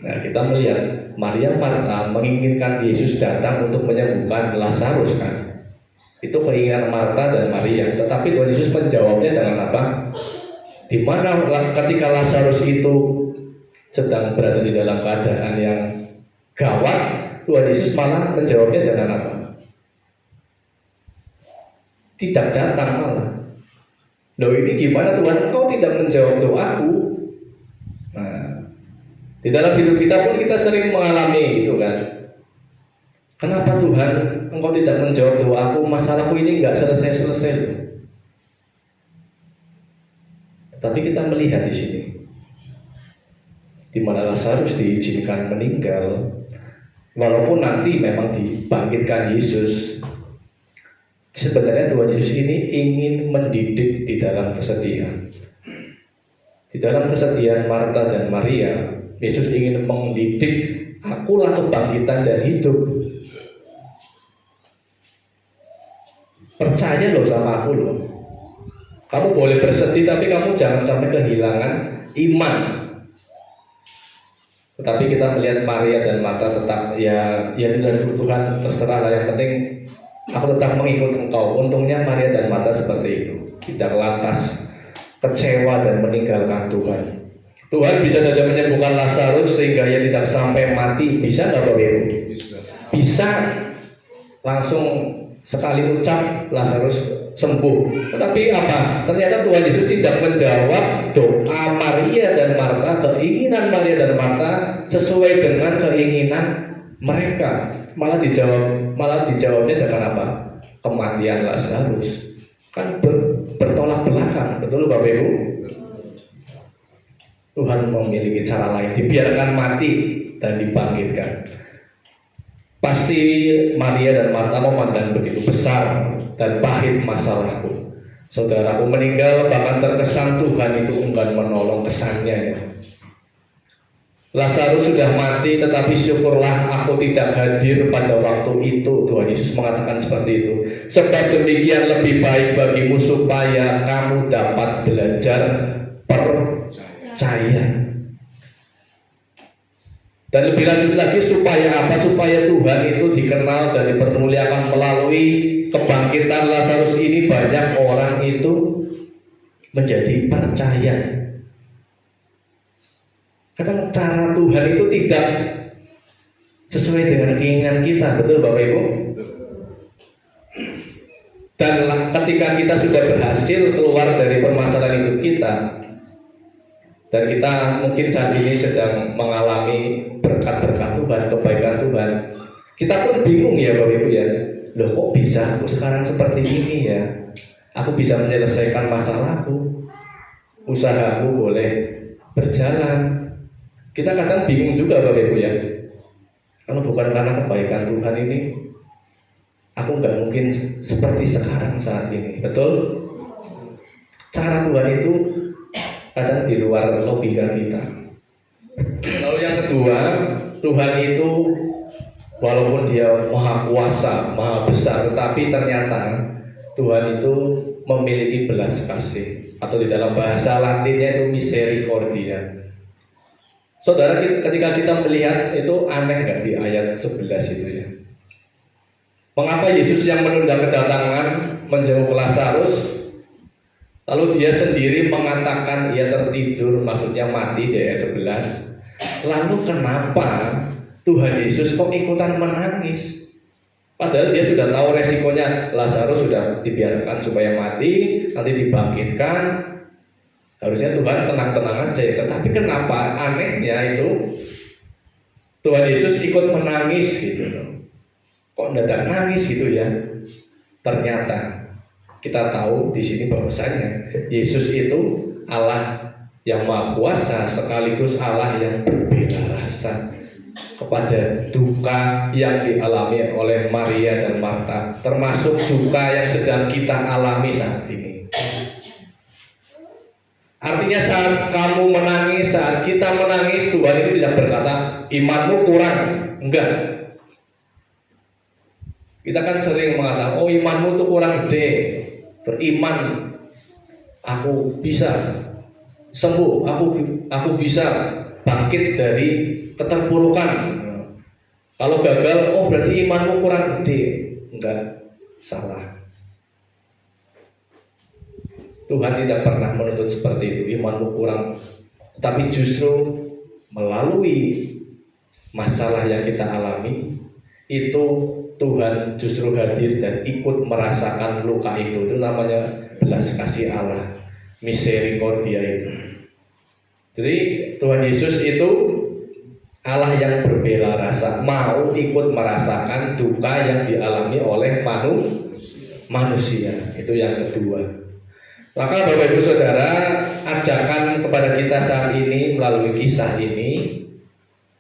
Nah, kita melihat Maria Marta menginginkan Yesus datang untuk menyembuhkan Lazarus kan. Itu keinginan Marta dan Maria. Tetapi Tuhan Yesus menjawabnya dengan apa? Di mana ketika Lazarus itu sedang berada di dalam keadaan yang gawat, Tuhan Yesus malah menjawabnya dengan apa? Tidak datang malah. Loh, ini gimana Tuhan? Engkau tidak menjawab doaku. Nah, di dalam hidup kita pun kita sering mengalami itu kan. Kenapa Tuhan Engkau tidak menjawab doaku? Masalahku ini nggak selesai-selesai. Tapi kita melihat di sini, di mana Lazarus diizinkan meninggal, walaupun nanti memang dibangkitkan Yesus. Sebenarnya Tuhan Yesus ini ingin mendidik di dalam kesedihan. Di dalam kesedihan Marta dan Maria, Yesus ingin mendidik, akulah kebangkitan dan hidup. Percaya loh sama aku loh. Kamu boleh bersedih, tapi kamu jangan sampai kehilangan iman. Tetapi kita melihat Maria dan Marta tetap ya Tuhan terserah lah, yang penting aku tetap mengikut Engkau. Untungnya Maria dan Marta seperti itu, tidak lantas kecewa dan meninggalkan Tuhan. Tuhan bisa saja menyembuhkan Lazarus sehingga ia tidak sampai mati. Bisa nggak Bapak Ibu? Bisa. Langsung sekali ucap Lazarus sembuh. Tetapi apa? Ternyata Tuhan Yesus tidak menjawab doa Maria dan Marta, keinginan Maria dan Marta sesuai dengan keinginan mereka. Malah dijawabnya dengan apa? Kematian Lazarus. Kan bertolak belakang, betul Bapak Ibu? Tuhan memiliki cara lain, dibiarkan mati dan dibangkitkan. Pasti Maria dan Marta memandang begitu besar dan pahit masalahku. Saudaraku meninggal, bahkan terkesan Tuhan itu enggan menolong kesannya ya. Lazarus sudah mati, tetapi syukurlah aku tidak hadir pada waktu itu. Tuhan Yesus mengatakan seperti itu. Sebab demikian lebih baik bagimu supaya kamu dapat belajar percaya. Dan lebih lanjut lagi, supaya apa? Supaya Tuhan itu dikenal dan dipermuliakan melalui kebangkitan Lazarus ini. Banyak orang itu menjadi percaya. Kadang cara Tuhan itu tidak sesuai dengan keinginan kita, betul Bapak Ibu? Dan ketika kita sudah berhasil keluar dari permasalahan hidup kita, dan kita mungkin saat ini sedang mengalami berkat-berkat Tuhan, kebaikan Tuhan, kita pun bingung ya Bapak Ibu ya. Loh, kok bisa aku sekarang seperti ini ya? Aku bisa menyelesaikan masalahku, usahaku boleh berjalan. Kita kadang bingung juga Bapak Ibu ya. Kalau bukan karena kebaikan Tuhan ini, aku nggak mungkin seperti sekarang saat ini, betul? Cara Tuhan itu kadang di luar logika kita. Lalu yang kedua, Tuhan itu walaupun Dia maha kuasa, maha besar, tetapi ternyata Tuhan itu memiliki belas kasih, atau di dalam bahasa Latinnya itu misericordia. Saudara, ketika kita melihat itu aneh nggak di ayat 11 itu ya? Mengapa Yesus yang menunda kedatangan menjenguk Lazarus, lalu Dia sendiri mengatakan ia tertidur, maksudnya mati di ayat 11. Lalu kenapa Tuhan Yesus kok ikutan menangis? Padahal dia sudah tahu resikonya. Lazarus sudah dibiarkan supaya mati, nanti dibangkitkan. Harusnya Tuhan tenang-tenang aja. Tetapi kenapa anehnya itu Tuhan Yesus ikut menangis gitu loh. Kok mendadak nangis gitu ya? Ternyata kita tahu di sini bahwasanya Yesus itu Allah yang Maha Kuasa sekaligus Allah yang berbela rasa kepada duka yang dialami oleh Maria dan Marta, termasuk duka yang sedang kita alami saat ini. Artinya saat kamu menangis, saat kita menangis, Tuhan itu tidak berkata imanmu kurang, enggak. Kita kan sering mengatakan, oh imanmu tuh kurang gede, beriman, aku bisa sembuh, aku bisa bangkit dari keterpurukan. Kalau gagal, oh berarti imanmu kurang gede. Enggak, salah. Tuhan tidak pernah menuntut seperti itu, imanmu kurang. Tapi justru melalui masalah yang kita alami, itu Tuhan justru hadir dan ikut merasakan luka itu. Itu namanya belas kasih Allah, misericordia itu. Jadi Tuhan Yesus itu Allah yang berbela rasa, mau ikut merasakan duka yang dialami oleh manusia. Itu yang kedua. Maka Bapak Ibu Saudara, ajakan kepada kita saat ini melalui kisah ini,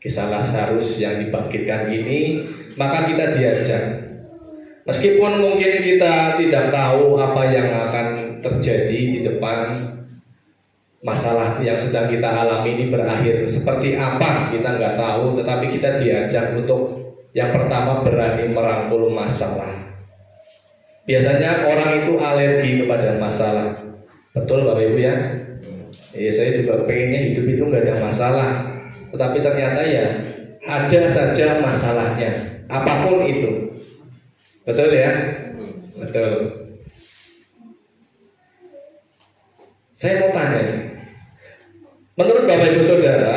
kisah Lazarus yang dibangkitkan ini, maka kita diajak. Meskipun mungkin kita tidak tahu apa yang akan terjadi di depan, masalah yang sedang kita alami ini berakhir seperti apa, kita nggak tahu. Tetapi kita diajak untuk yang pertama berani merangkul masalah. Biasanya orang itu alergi kepada masalah. Betul Bapak Ibu ya? Saya juga pengennya hidup itu nggak ada masalah. Tetapi ternyata ya ada saja masalahnya, apapun itu. Betul ya? Betul. Saya mau tanya, menurut Bapak Ibu Saudara,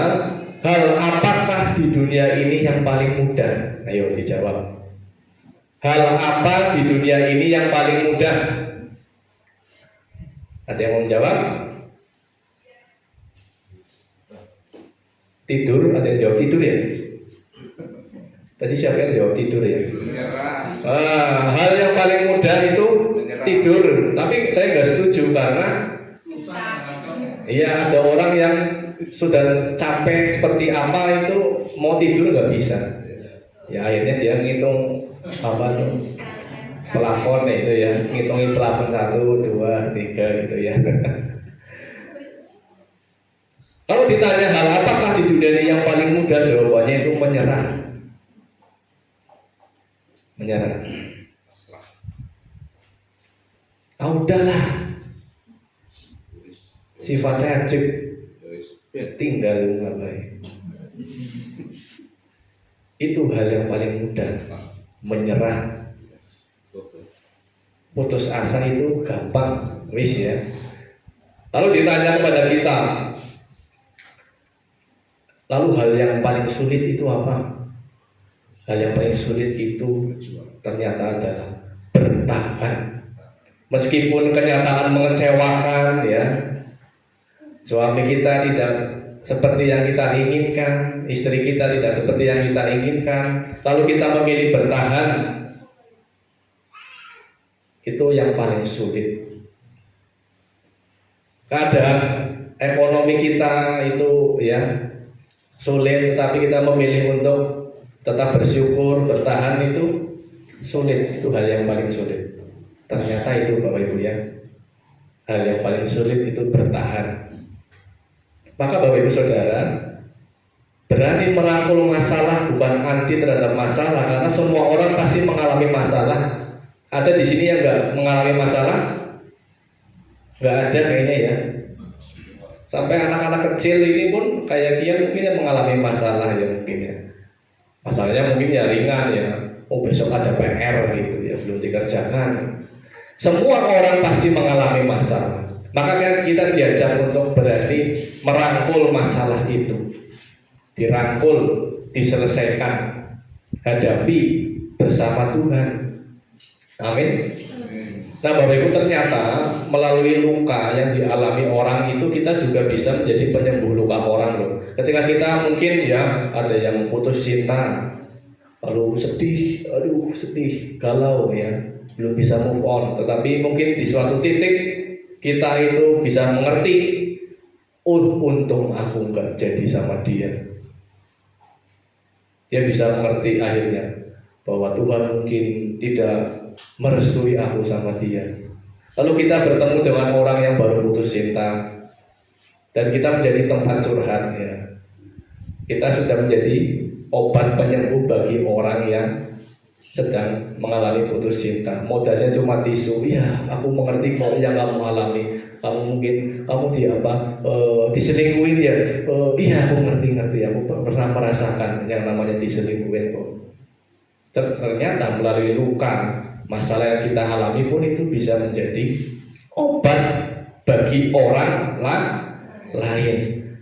hal apakah di dunia ini yang paling mudah? Ayo dijawab. Hal apa di dunia ini yang paling mudah? Ada yang mau menjawab? Tidur, ada yang jawab tidur ya? Tadi siapa yang jawab tidur ya? Hal yang paling mudah itu tidur. Tapi saya nggak setuju karena iya ada orang yang sudah capek seperti apa itu mau tidur nggak bisa. Ya akhirnya dia ngitung apa tuh plafon itu ya, ngitungin plafon 1, 2, 3 gitu ya. Kalau ditanya hal apakah di dunia ini yang paling mudah, jawabannya itu menyerah. Menyerah. Udahlah, sifatnya ajek, tinggal ngapain. Itu hal yang paling mudah, menyerah. Putus asa itu gampang, wis ya. Lalu ditanya kepada kita, lalu hal yang paling sulit itu apa? Hal yang paling sulit itu ternyata adalah bertahan. Meskipun kenyataan mengecewakan ya, suami kita tidak seperti yang kita inginkan, istri kita tidak seperti yang kita inginkan, lalu kita memilih bertahan. Itu yang paling sulit. Kadang ekonomi kita itu ya sulit, tetapi kita memilih untuk tetap bersyukur, bertahan itu sulit. Itu hal yang paling sulit. Ternyata itu Bapak Ibu ya, hal yang paling sulit itu bertahan. Maka Bapak Ibu Saudara, berani merangkul masalah, bukan anti terhadap masalah, karena semua orang pasti mengalami masalah. Ada di sini yang nggak mengalami masalah? Nggak ada kayaknya ya. Sampai anak-anak kecil ini pun kayak dia mungkin yang mengalami masalah ya mungkin ya. Masalahnya mungkin ya ringan ya. Oh besok ada PR gitu ya, belum dikerjakan. Semua orang pasti mengalami masalah. Maka kan kita diajak untuk berani merangkul masalah itu. Dirangkul, diselesaikan, hadapi. bersama Tuhan. Amin. Nah Bapak Ibu, ternyata melalui luka yang dialami orang itu kita juga bisa menjadi penyembuh luka orang loh. Ketika kita mungkin ya ada yang putus cinta, lalu sedih, galau ya, belum bisa move on. Tetapi mungkin di suatu titik kita itu bisa mengerti, untung aku nggak jadi sama dia. Dia bisa mengerti akhirnya bahwa Tuhan mungkin tidak merestui aku sama dia. Lalu kita bertemu dengan orang yang baru putus cinta dan kita menjadi tempat curhat ya. Kita sudah menjadi obat penyembuh bagi orang yang sedang mengalami putus cinta. Modalnya cuma tisu. Ya, aku mengerti kok yang kamu alami. Kamu mungkin diselingkuhin ya. Iya, aku ngerti. Aku pernah merasakan yang namanya diselingkuhin kok. Ternyata melalui luka, masalah yang kita alami pun itu bisa menjadi obat bagi orang lain.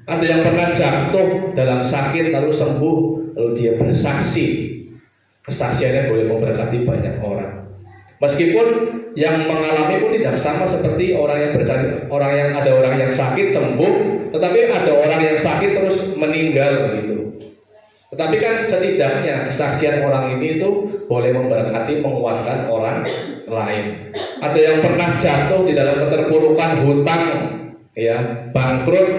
Ada yang pernah jatuh dalam sakit lalu sembuh, lalu dia bersaksi. Kesaksiannya boleh memberkati banyak orang. Meskipun yang mengalami pun tidak sama seperti orang yang bersaksi. Ada orang yang sakit sembuh, tetapi ada orang yang sakit terus meninggal gitu. Tetapi kan setidaknya kesaksian orang ini itu boleh memberkati, menguatkan orang lain. Ada yang pernah jatuh di dalam keterpurukan hutang, ya, bangkrut,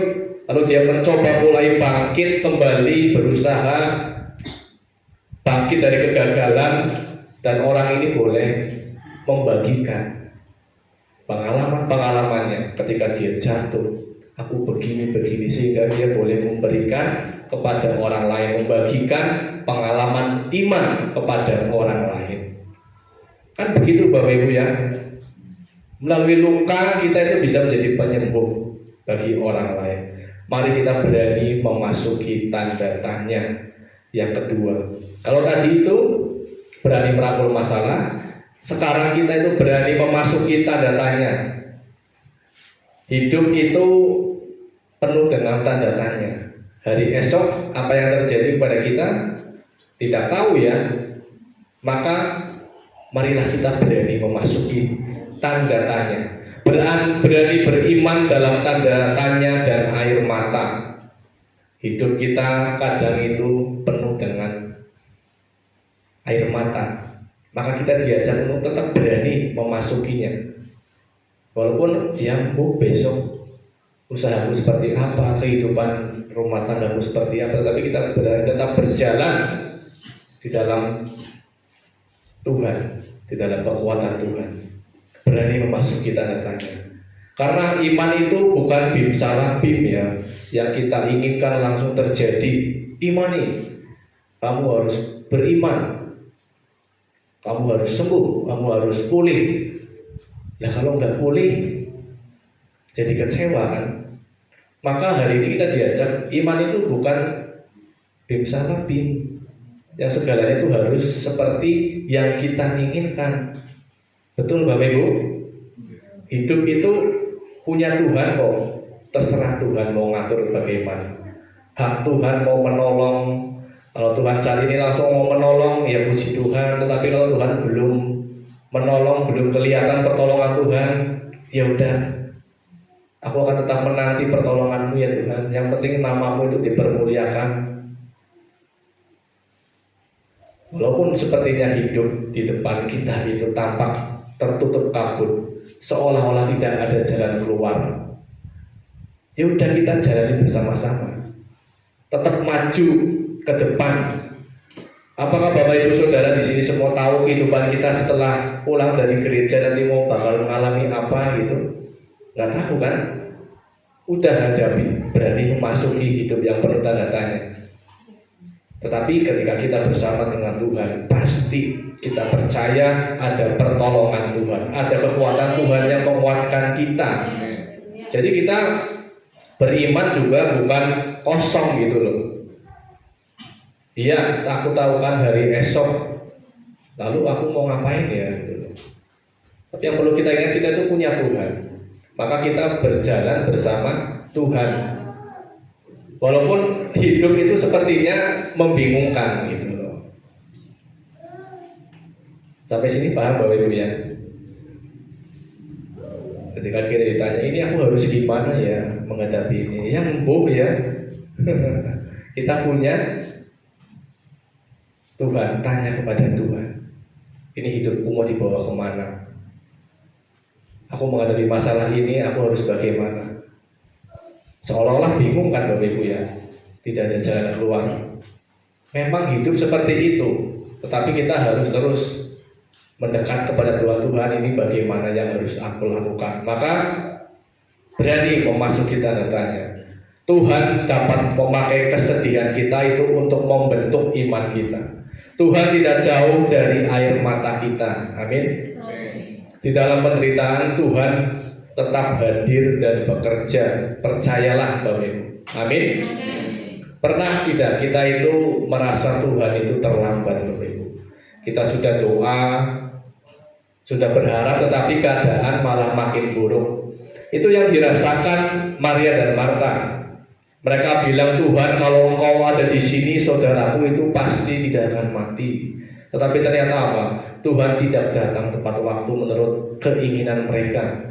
lalu dia mencoba mulai bangkit kembali, berusaha bangkit dari kegagalan, dan orang ini boleh membagikan pengalamannya ketika dia jatuh. Aku begini sehingga dia boleh memberikan kepada orang lain, membagikan pengalaman iman kepada orang lain. Kan begitu Bapak Ibu ya. Melalui luka kita itu bisa menjadi penyembuh bagi orang lain. Mari kita berani memasuki tanda tanya yang kedua. Kalau tadi itu berani merangkul masalah, sekarang kita itu berani memasuki tanda tanya. Hidup itu penuh dengan tanda tanya. Hari esok apa yang terjadi kepada kita tidak tahu ya. Maka marilah kita berani memasuki tanda tanya. Berani beriman dalam tanda tanya dan air mata. Hidup kita kadang itu penuh dengan air mata. Maka kita diajak untuk tetap berani memasukinya. Walaupun ya besok usahaku seperti apa, kehidupan rumah tanggaku seperti apa, tapi kita tetap berjalan di dalam Tuhan, di dalam kekuatan Tuhan. Berani memasuki tanda tanya. Karena iman itu bukan bim salah bim ya, yang kita inginkan langsung terjadi. Imani, kamu harus beriman, kamu harus sembuh, kamu harus pulih. Nah kalau nggak pulih, jadi kecewa kan. Maka hari ini kita diajak, iman itu bukan bim salah bim, yang segalanya itu harus seperti yang kita inginkan. Betul Bapak Ibu? Hidup itu punya Tuhan kok. Terserah Tuhan mau ngatur bagaimana. Hak Tuhan mau menolong. Kalau Tuhan saat ini langsung mau menolong, ya puji Tuhan. Tetapi kalau Tuhan belum menolong, belum kelihatan pertolongan Tuhan, ya udah, aku akan tetap menanti pertolongan-Mu ya Tuhan. Yang penting nama-Mu itu dipermuliakan. Walaupun sepertinya hidup di depan kita itu tampak tertutup kabut, seolah-olah tidak ada jalan keluar, ya udah kita jalani bersama-sama. Tetap maju ke depan. Apakah Bapak Ibu Saudara di sini semua tahu kehidupan kita setelah pulang dari gereja nanti mau bakal mengalami apa gitu? Nggak tahu kan? Udah hadapi, berani memasuki hidup yang penuh tanda tanya. Tetapi ketika kita bersama dengan Tuhan, pasti kita percaya ada pertolongan Tuhan, ada kekuatan Tuhan yang menguatkan kita. Jadi kita beriman juga bukan kosong gitu loh. Iya, aku tahu kan hari esok, lalu aku mau ngapain ya gitu loh. Tapi yang perlu kita ingat, kita itu punya Tuhan. Maka kita berjalan bersama Tuhan. Walaupun hidup itu sepertinya membingungkan gitu loh. Sampai sini paham Bapak Ibu ya? Ketika kita ditanya, ini aku harus gimana ya menghadapi ini? Ya empuk ya. Kita punya Tuhan, tanya kepada Tuhan. Ini hidupku mau dibawa kemana? Aku menghadapi masalah ini, aku harus bagaimana? Seolah-olah bingung kan Bapak Ibu ya? Tidak ada jalan keluar. Memang hidup seperti itu, tetapi kita harus terus mendekat kepada Tuhan. Ini bagaimana yang harus aku lakukan? Maka berani memasuki tanda tanya. Tuhan dapat memakai kesedihan kita itu untuk membentuk iman kita. Tuhan tidak jauh dari air mata kita. Amin. Di dalam penderitaan Tuhan tetap hadir dan bekerja. Percayalah Bapak Ibu. Amin. Pernah tidak kita itu merasa Tuhan itu terlambat Bapak Ibu? Kita sudah doa, sudah berharap, tetapi keadaan malah makin buruk. Itu yang dirasakan Maria dan Marta. Mereka bilang, Tuhan kalau Engkau ada di sini, saudaraku itu pasti tidak akan mati. Tetapi ternyata apa? Tuhan tidak datang tepat waktu menurut keinginan mereka.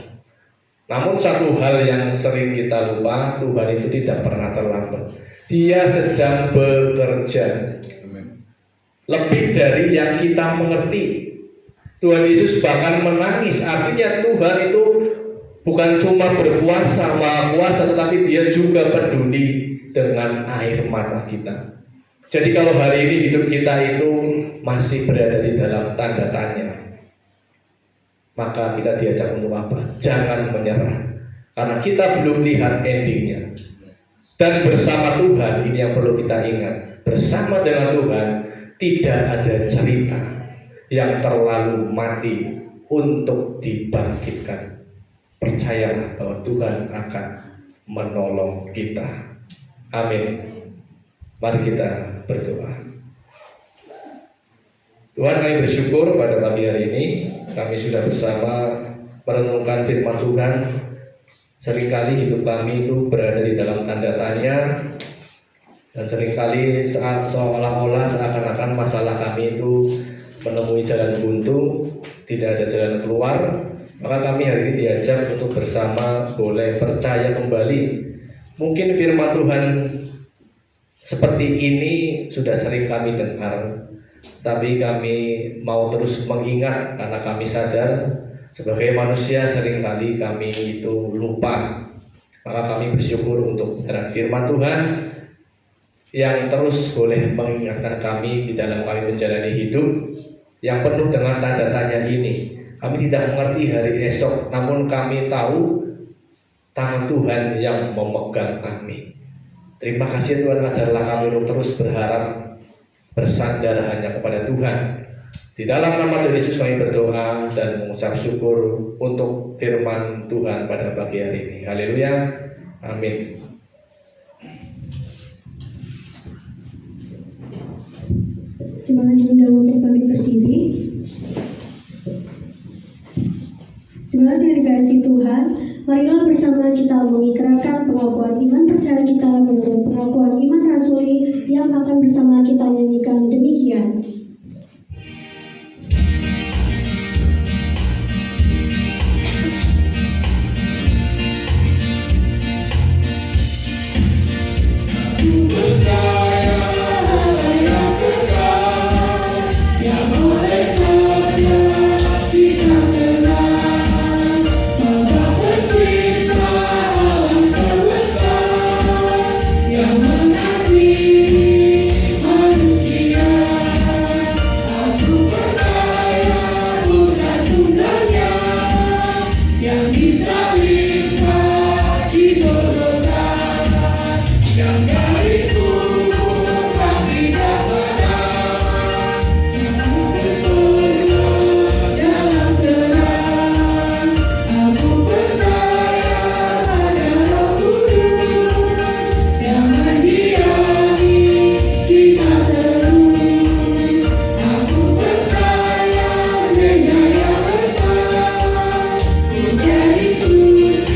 Namun satu hal yang sering kita lupa, Tuhan itu tidak pernah terlambat. Dia sedang bekerja. Lebih dari yang kita mengerti. Tuhan Yesus bahkan menangis. Artinya Tuhan itu bukan cuma berkuasa, maha kuasa, tetapi dia juga peduli dengan air mata kita. Jadi kalau hari ini hidup kita itu masih berada di dalam tanda tanya, maka kita diajak untuk apa? Jangan menyerah, karena kita belum lihat endingnya. Dan bersama Tuhan, ini yang perlu kita ingat, bersama dengan Tuhan tidak ada cerita yang terlalu mati untuk dibangkitkan. Percayalah bahwa Tuhan akan menolong kita. Amin. Mari kita berdoa. Tuhan, kami bersyukur pada pagi hari ini kami sudah bersama merenungkan firman Tuhan. Seringkali hidup kami itu berada di dalam tanda tanya, dan seringkali seolah-olah seakan-akan masalah kami itu menemui jalan buntu, tidak ada jalan keluar. Maka kami hari ini diajak untuk bersama boleh percaya kembali. Mungkin firman Tuhan seperti ini sudah sering kami dengar, tapi kami mau terus mengingat karena kami sadar sebagai manusia seringkali kami itu lupa. Maka kami bersyukur untuk kebenaran firman Tuhan yang terus boleh mengingatkan kami di dalam kami menjalani hidup yang penuh dengan tanda tanya ini. Kami tidak mengerti hari esok, namun kami tahu tangan Tuhan yang memegang kami. Terima kasih Tuhan, ajarlah kami untuk terus berharap, bersandar hanya kepada Tuhan. Di dalam nama Tuhan Yesus kami berdoa dan mengucap syukur untuk firman Tuhan pada pagi hari ini. Haleluya. Amin. Jemaat diundang untuk bangkit berdiri. Jemaat yang dikasihi Tuhan, marilah bersama kita mengikrarkan pengakuan iman percaya kita menurut pengakuan iman rasuli yang akan bersama kita nyanyikan demikian. Suci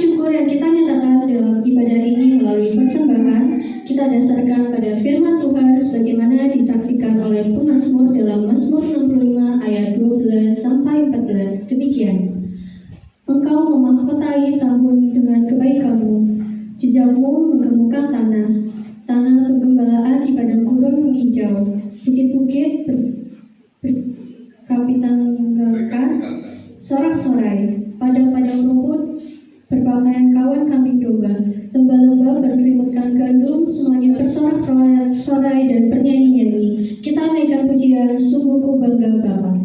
syukur yang kita nyatakan dalam ibadah ini melalui persembahan, kita dasarkan pada firman Tuhan sebagaimana disaksikan oleh pemazmur dalam Mazmur 65 ayat 12 sampai 14. Demikian. Engkau memahkotai tahun dengan kebaikanmu, jejakmu menggemukkan tanah penggembalaan di padang gurun menghijau, bukit-bukit berkapitanggalkan sorak-sorai, padang-padang rumput berpakaian kawan kambing domba, lembah-lembah berselimutkan gandum, semuanya bersorak-sorai dan bernyanyi-nyanyi. Kita naikkan pujian, sungguh ku bangga Bapa.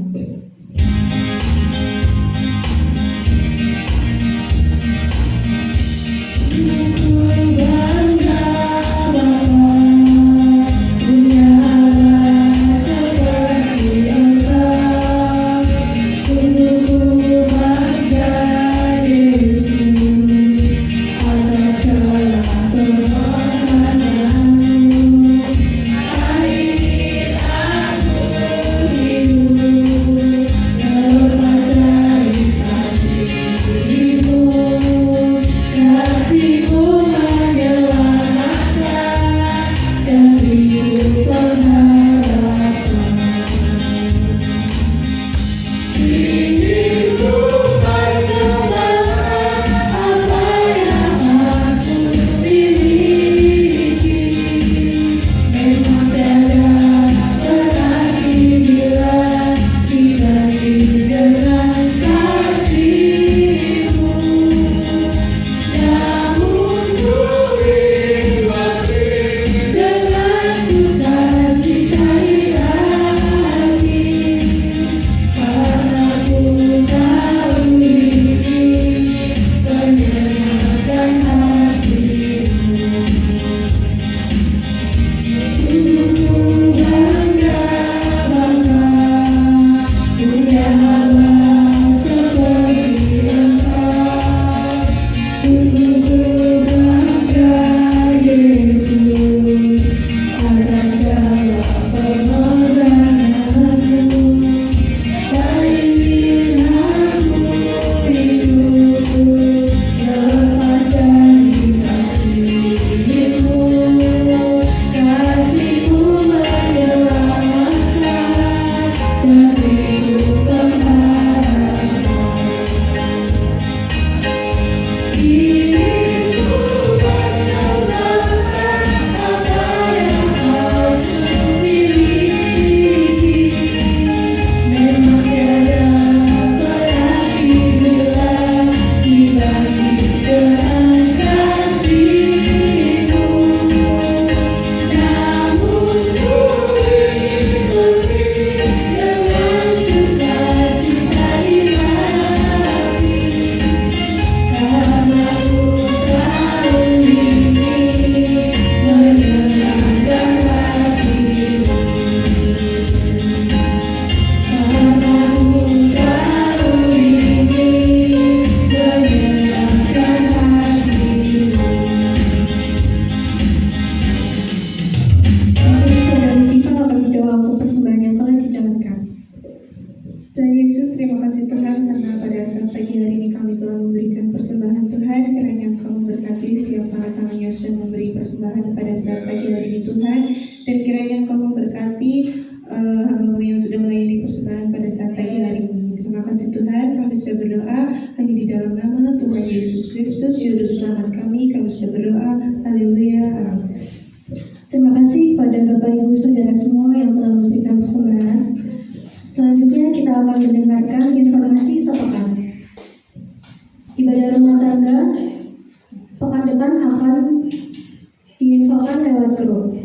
Terima kasih kepada Bapak Ibu Saudara semua yang telah memberikan persembahan. Selanjutnya kita akan mendengarkan informasi sepekan. Ibadah rumah tangga pekan depan akan diinfokan lewat grup.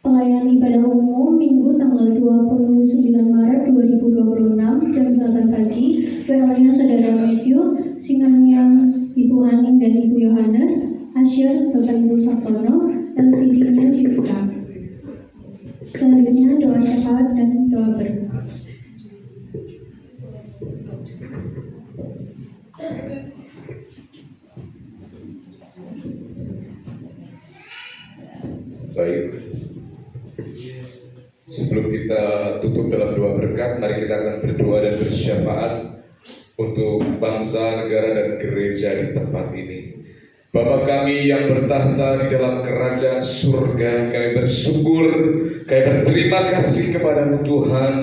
Pelayanan ibadah umum Minggu tanggal 29 Maret 2026 jam 8 pagi. WL-nya Saudara Matthew, singannya Ibu Aning dan Ibu Yohanes, Asyir Bapak Ibu Sartono, LCD-nya Jessica. Selanjutnya doa syafaat dan doa berkat. Baik. Sebelum kita tutup dalam doa berkat, mari kita akan berdoa dan bersyafaat untuk bangsa, negara, dan gereja di tempat ini. Bapa kami yang bertahta di dalam kerajaan surga, kami bersyukur, kami berterima kasih kepada-Mu Tuhan,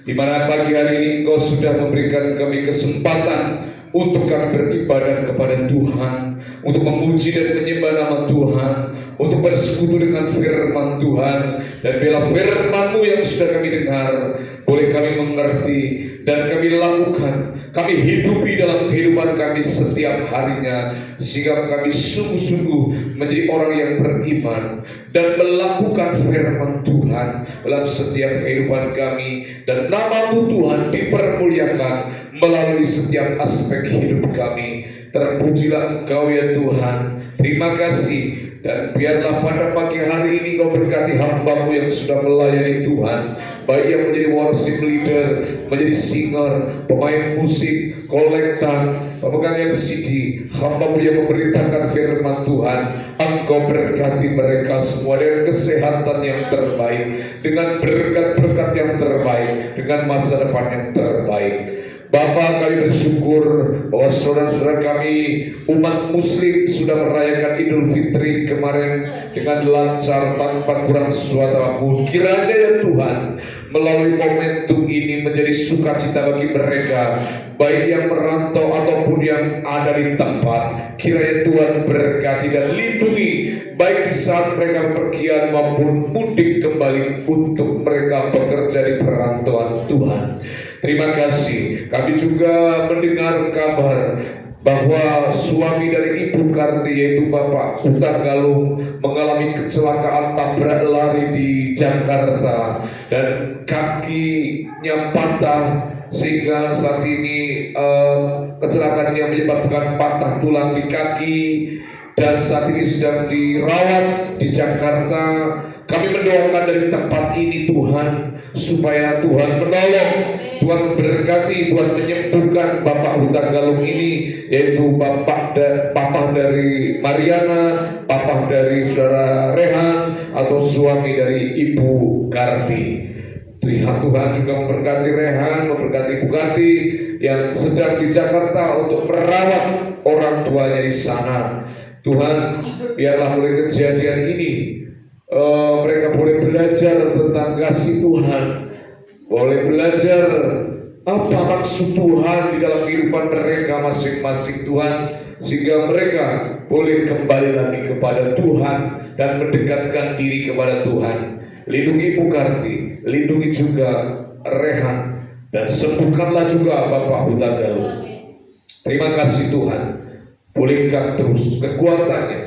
di mana pagi hari ini Engkau sudah memberikan kami kesempatan untuk kami beribadah kepada Tuhan, untuk memuji dan menyembah nama Tuhan, untuk bersekutu dengan firman Tuhan. Dan bila firman-Mu yang sudah kami dengar boleh kami mengerti dan kami lakukan, kami hidupi dalam kehidupan kami setiap harinya, sehingga kami sungguh-sungguh menjadi orang yang beriman dan melakukan firman Tuhan dalam setiap kehidupan kami, dan nama-Mu Tuhan dipermuliakan melalui setiap aspek hidup kami. Terpujilah Engkau ya Tuhan. Terima kasih. Dan biarlah pada pagi hari ini Kau berkati hamba-Mu yang sudah melayani Tuhan, baik yang menjadi worship leader, menjadi singer, pemain musik, kolektor, pemegang LCD, hamba-Mu yang memberitakan firman Tuhan. Engkau berkati mereka semua dengan kesehatan yang terbaik, dengan berkat-berkat yang terbaik, dengan masa depan yang terbaik. Bapa, kami bersyukur bahwa saudara-saudara kami umat muslim sudah merayakan Idul Fitri kemarin dengan lancar tanpa kurang suatu apapun. Kiranya ya Tuhan, melalui momentum ini menjadi sukacita bagi mereka, baik yang merantau ataupun yang ada di tempat. Kiranya Tuhan berkati dan lindungi, baik di saat mereka bepergian maupun mudik kembali untuk mereka bekerja di perantauan Tuhan. Terima kasih. Kami juga mendengar kabar bahwa suami dari Ibu Karti, yaitu Bapak Huta Galung, mengalami kecelakaan tabrak lari di Jakarta dan kakinya patah, sehingga saat ini kecelakaan yang menyebabkan patah tulang di kaki, dan saat ini sedang dirawat di Jakarta. Kami mendoakan dari tempat ini Tuhan, supaya Tuhan menolong, Tuhan berkati, Tuhan menyembuhkan Bapak Huta Galung ini, yaitu papa dari Mariana, papa dari saudara Rehan, atau suami dari Ibu Karti. Tuhan juga memberkati Rehan, memberkati Ibu Karti yang sedang di Jakarta untuk merawat orang tuanya di sana. Tuhan, biarlah mulai kejadian ini mereka boleh belajar tentang kasih Tuhan, boleh belajar apa maksud Tuhan di dalam kehidupan mereka masing-masing Tuhan, sehingga mereka boleh kembali lagi kepada Tuhan dan mendekatkan diri kepada Tuhan. Lindungi Ibu Karti, lindungi juga Rehan, dan sembuhkanlah juga Bapak Huta Galung. Terima kasih Tuhan, pulihkan terus kekuatannya,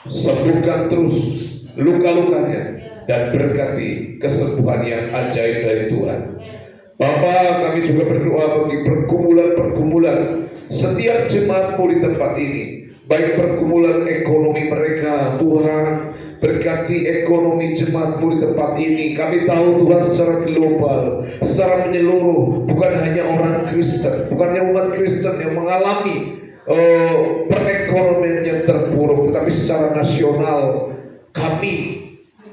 sembuhkan terus luka-lukanya, dan berkati kesembuhan yang ajaib dari Tuhan. Bapa, kami juga berdoa bagi pergumulan-pergumulan setiap jemaat-Mu di tempat ini, baik pergumulan ekonomi mereka. Tuhan, berkati ekonomi jemaat-Mu di tempat ini. Kami tahu Tuhan secara global, secara menyeluruh, bukan hanya orang Kristen, bukan hanya umat Kristen yang mengalami perekonomian yang terpuruk, tetapi secara nasional kami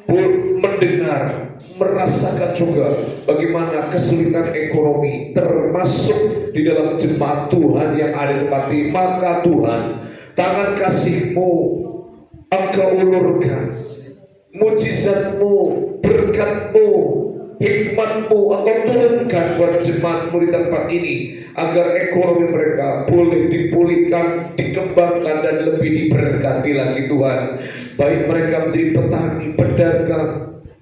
pun mendengar, merasakan juga bagaimana kesulitan ekonomi, termasuk di dalam jemaat Tuhan yang ada di tempat ini. Maka Tuhan, tangan kasih-Mu Engkau ulurkan, mujizat-Mu, berkat-Mu, hikmat-Mu Engkau turunkan buat jemaat-Mu di tempat ini, agar ekonomi mereka boleh dipulihkan, dikembangkan, dan lebih diberkati lagi Tuhan. Baik mereka menjadi petani, pedagang,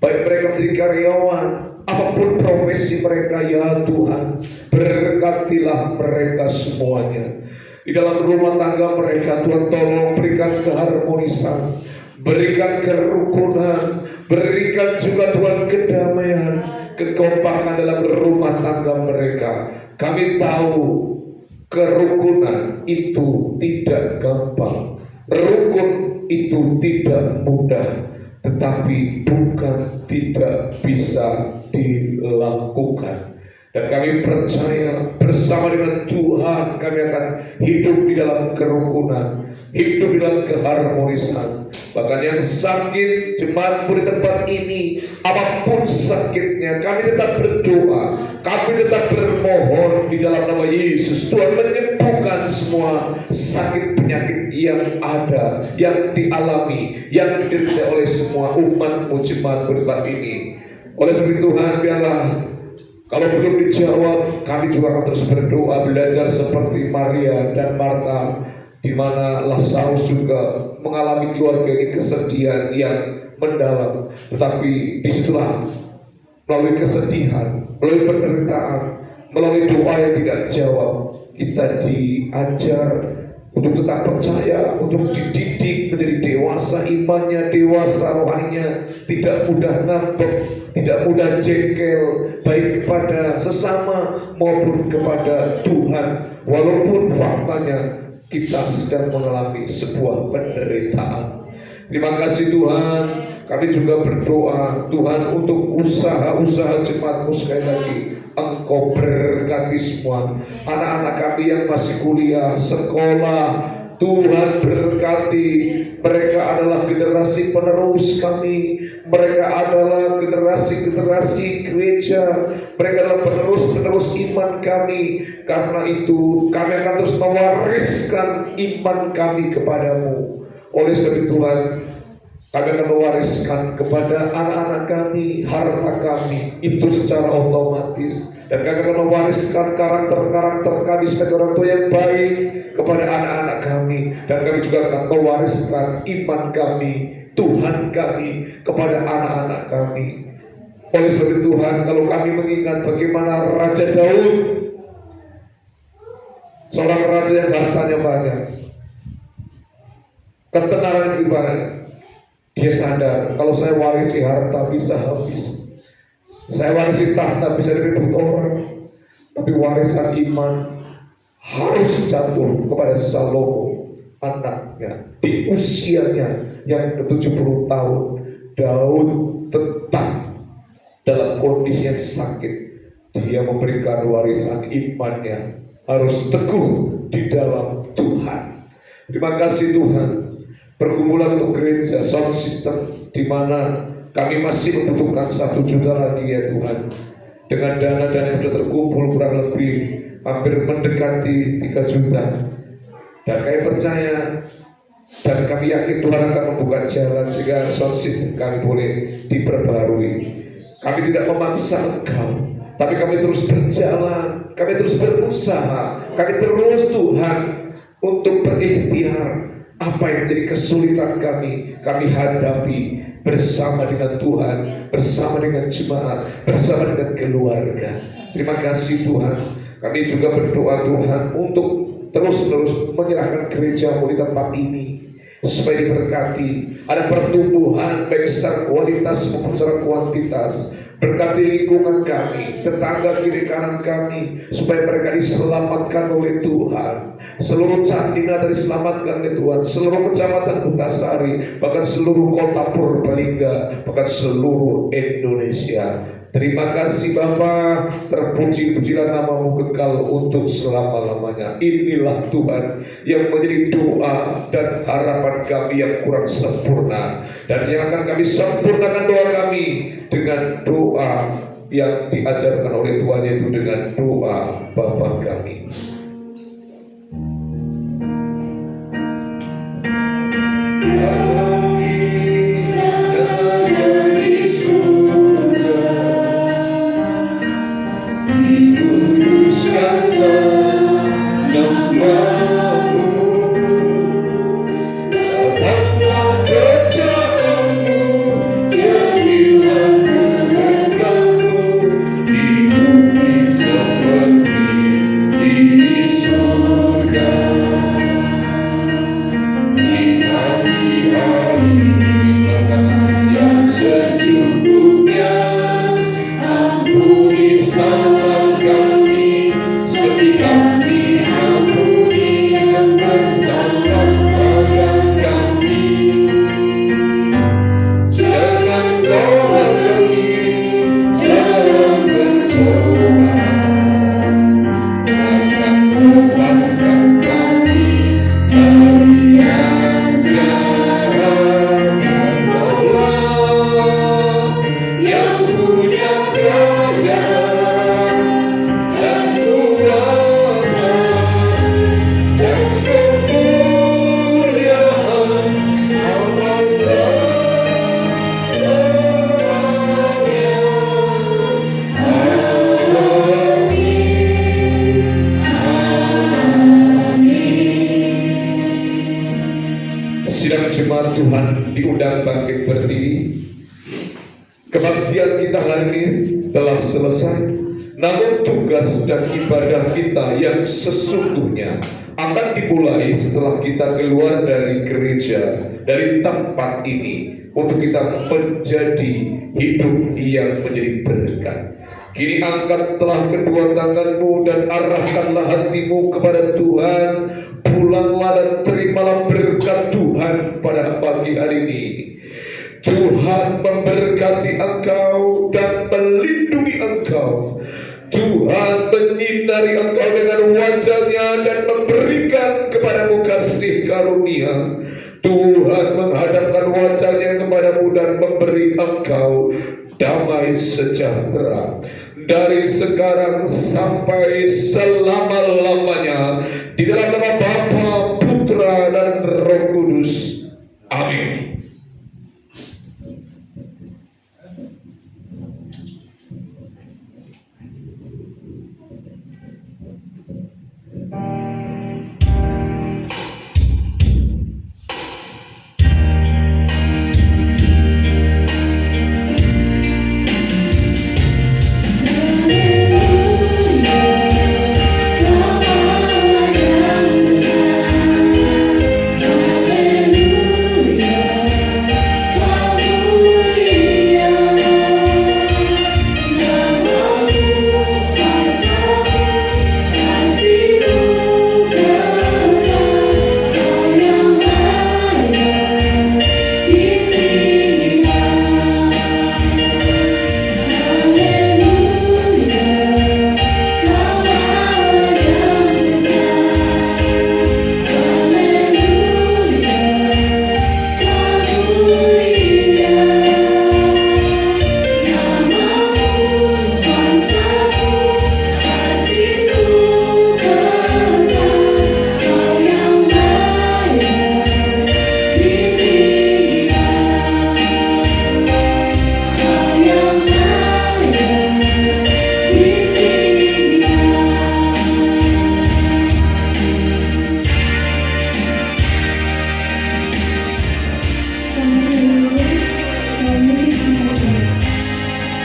baik mereka menjadi karyawan, apapun profesi mereka ya Tuhan, berkatilah mereka semuanya. Di dalam rumah tangga mereka Tuhan, tolong berikan keharmonisan, berikan kerukunan, berikan juga Tuhan kedamaian, kekompakan dalam rumah tangga mereka. Kami tahu kerukunan itu tidak gampang, rukun itu tidak mudah, tetapi bukan tidak bisa dilakukan. Dan kami percaya bersama dengan Tuhan kami akan hidup di dalam kerukunan, hidup di dalam keharmonisan, Bahkan yang sakit, jemaatmu di tempat ini, apapun sakitnya, kami tetap berdoa, kami tetap bermohon di dalam nama Yesus. Tuhan menyembuhkan semua sakit penyakit yang ada, yang dialami, yang diderita oleh semua umat-Mu, jemaat di tempat ini. Oleh sebab itu Tuhan, biarlah kalau belum dijawab, kami juga akan terus berdoa, belajar seperti Maria dan Marta, di mana Lazarus juga mengalami keluarga ini kesedihan yang mendalam. Tetapi disitulah melalui kesedihan, melalui penderitaan, melalui doa yang tidak jawab, kita diajar untuk tetap percaya, untuk dididik menjadi dewasa imannya, dewasa rohaninya, tidak mudah ngambek, tidak mudah jengkel, baik kepada sesama maupun kepada Tuhan, walaupun faktanya kita sedang mengalami sebuah penderitaan. Terima kasih Tuhan. Kami juga berdoa Tuhan untuk usaha-usaha jemaat-Mu sekali lagi. Engkau berkati semua anak-anak kami yang masih kuliah, sekolah. Tuhan berkati, mereka adalah generasi penerus kami, mereka adalah generasi gereja, mereka adalah penerus iman kami. Karena itu kami akan terus mewariskan iman kami kepadamu. Oleh sebab itu Tuhan, kami akan mewariskan kepada anak-anak kami, harta kami, itu secara otomatis. Dan kami akan mewariskan karakter-karakter kami sebagai orang tua yang baik kepada anak-anak kami. Dan kami juga akan mewariskan iman kami, Tuhan kami, kepada anak-anak kami. Oleh sebab itu Tuhan, kalau kami mengingat bagaimana Raja Daud, seorang raja yang hartanya banyak, ketenaran ibarat, dia sadar kalau saya warisi harta bisa habis, saya warisi tahta bisa direbut orang, tapi warisan iman harus jatuh kepada Salomo, anaknya. Di usianya yang ke-70 tahun, Daud tetap dalam kondisi yang sakit. Dia memberikan warisan imannya, harus teguh di dalam Tuhan. Terima kasih Tuhan. Pergumulan untuk gereja, sound system, di mana kami masih membutuhkan 1 juta lagi ya Tuhan. Dengan dana-dana yang sudah terkumpul kurang lebih hampir mendekati 3 juta. Dan kami percaya dan kami yakin Tuhan akan membuka jalan sehingga sound system kami boleh diperbarui. Kami tidak memaksa Engkau, tapi kami terus berjalan, kami terus berusaha, kami terus Tuhan untuk berikhtiar. Apa yang menjadi kesulitan kami hadapi bersama dengan Tuhan, bersama dengan jemaat, bersama dengan keluarga. Terima kasih Tuhan. Kami juga berdoa Tuhan untuk terus-menerus menyerahkan gereja-Mu di tempat ini, supaya diberkati, ada pertumbuhan baik secara kualitas maupun secara kuantitas. Berkati lingkungan kami, tetangga kiri kanan kami, supaya mereka diselamatkan oleh Tuhan. Seluruh Candina diselamatkan oleh Tuhan, seluruh kecamatan Butasari, bahkan seluruh kota Purbalingga, bahkan seluruh Indonesia. Terima kasih Bapa, terpuji-pujilah nama-Mu kekal untuk selama-lamanya. Inilah Tuhan yang menjadi doa dan harapan kami yang kurang sempurna, dan yang akan kami sempurnakan doa kami dengan doa yang diajarkan oleh Tuhan, yaitu dengan doa Bapa kami. Di sidang jemaat Tuhan diundang bangkit berdiri. Kebaktian kita hari ini telah selesai, namun tugas dan ibadah kita yang sesungguhnya akan dimulai setelah kita keluar dari gereja, dari tempat ini, untuk kita menjadi hidup yang menjadi berkat. Kini angkatlah kedua tanganmu dan arahkanlah hatimu kepada Tuhan. Pulanglah dan terimalah berkat Tuhan pada pagi hari ini. Tuhan memberkati engkau dan melindungi engkau. Tuhan menyinari engkau dengan wajah-Nya dan memberikan kepadamu kasih karunia. Tuhan menghadapkan wajah-Nya kepadamu dan memberi engkau damai sejahtera. Dari sekarang sampai selama-lamanya, di dalam nama Bapa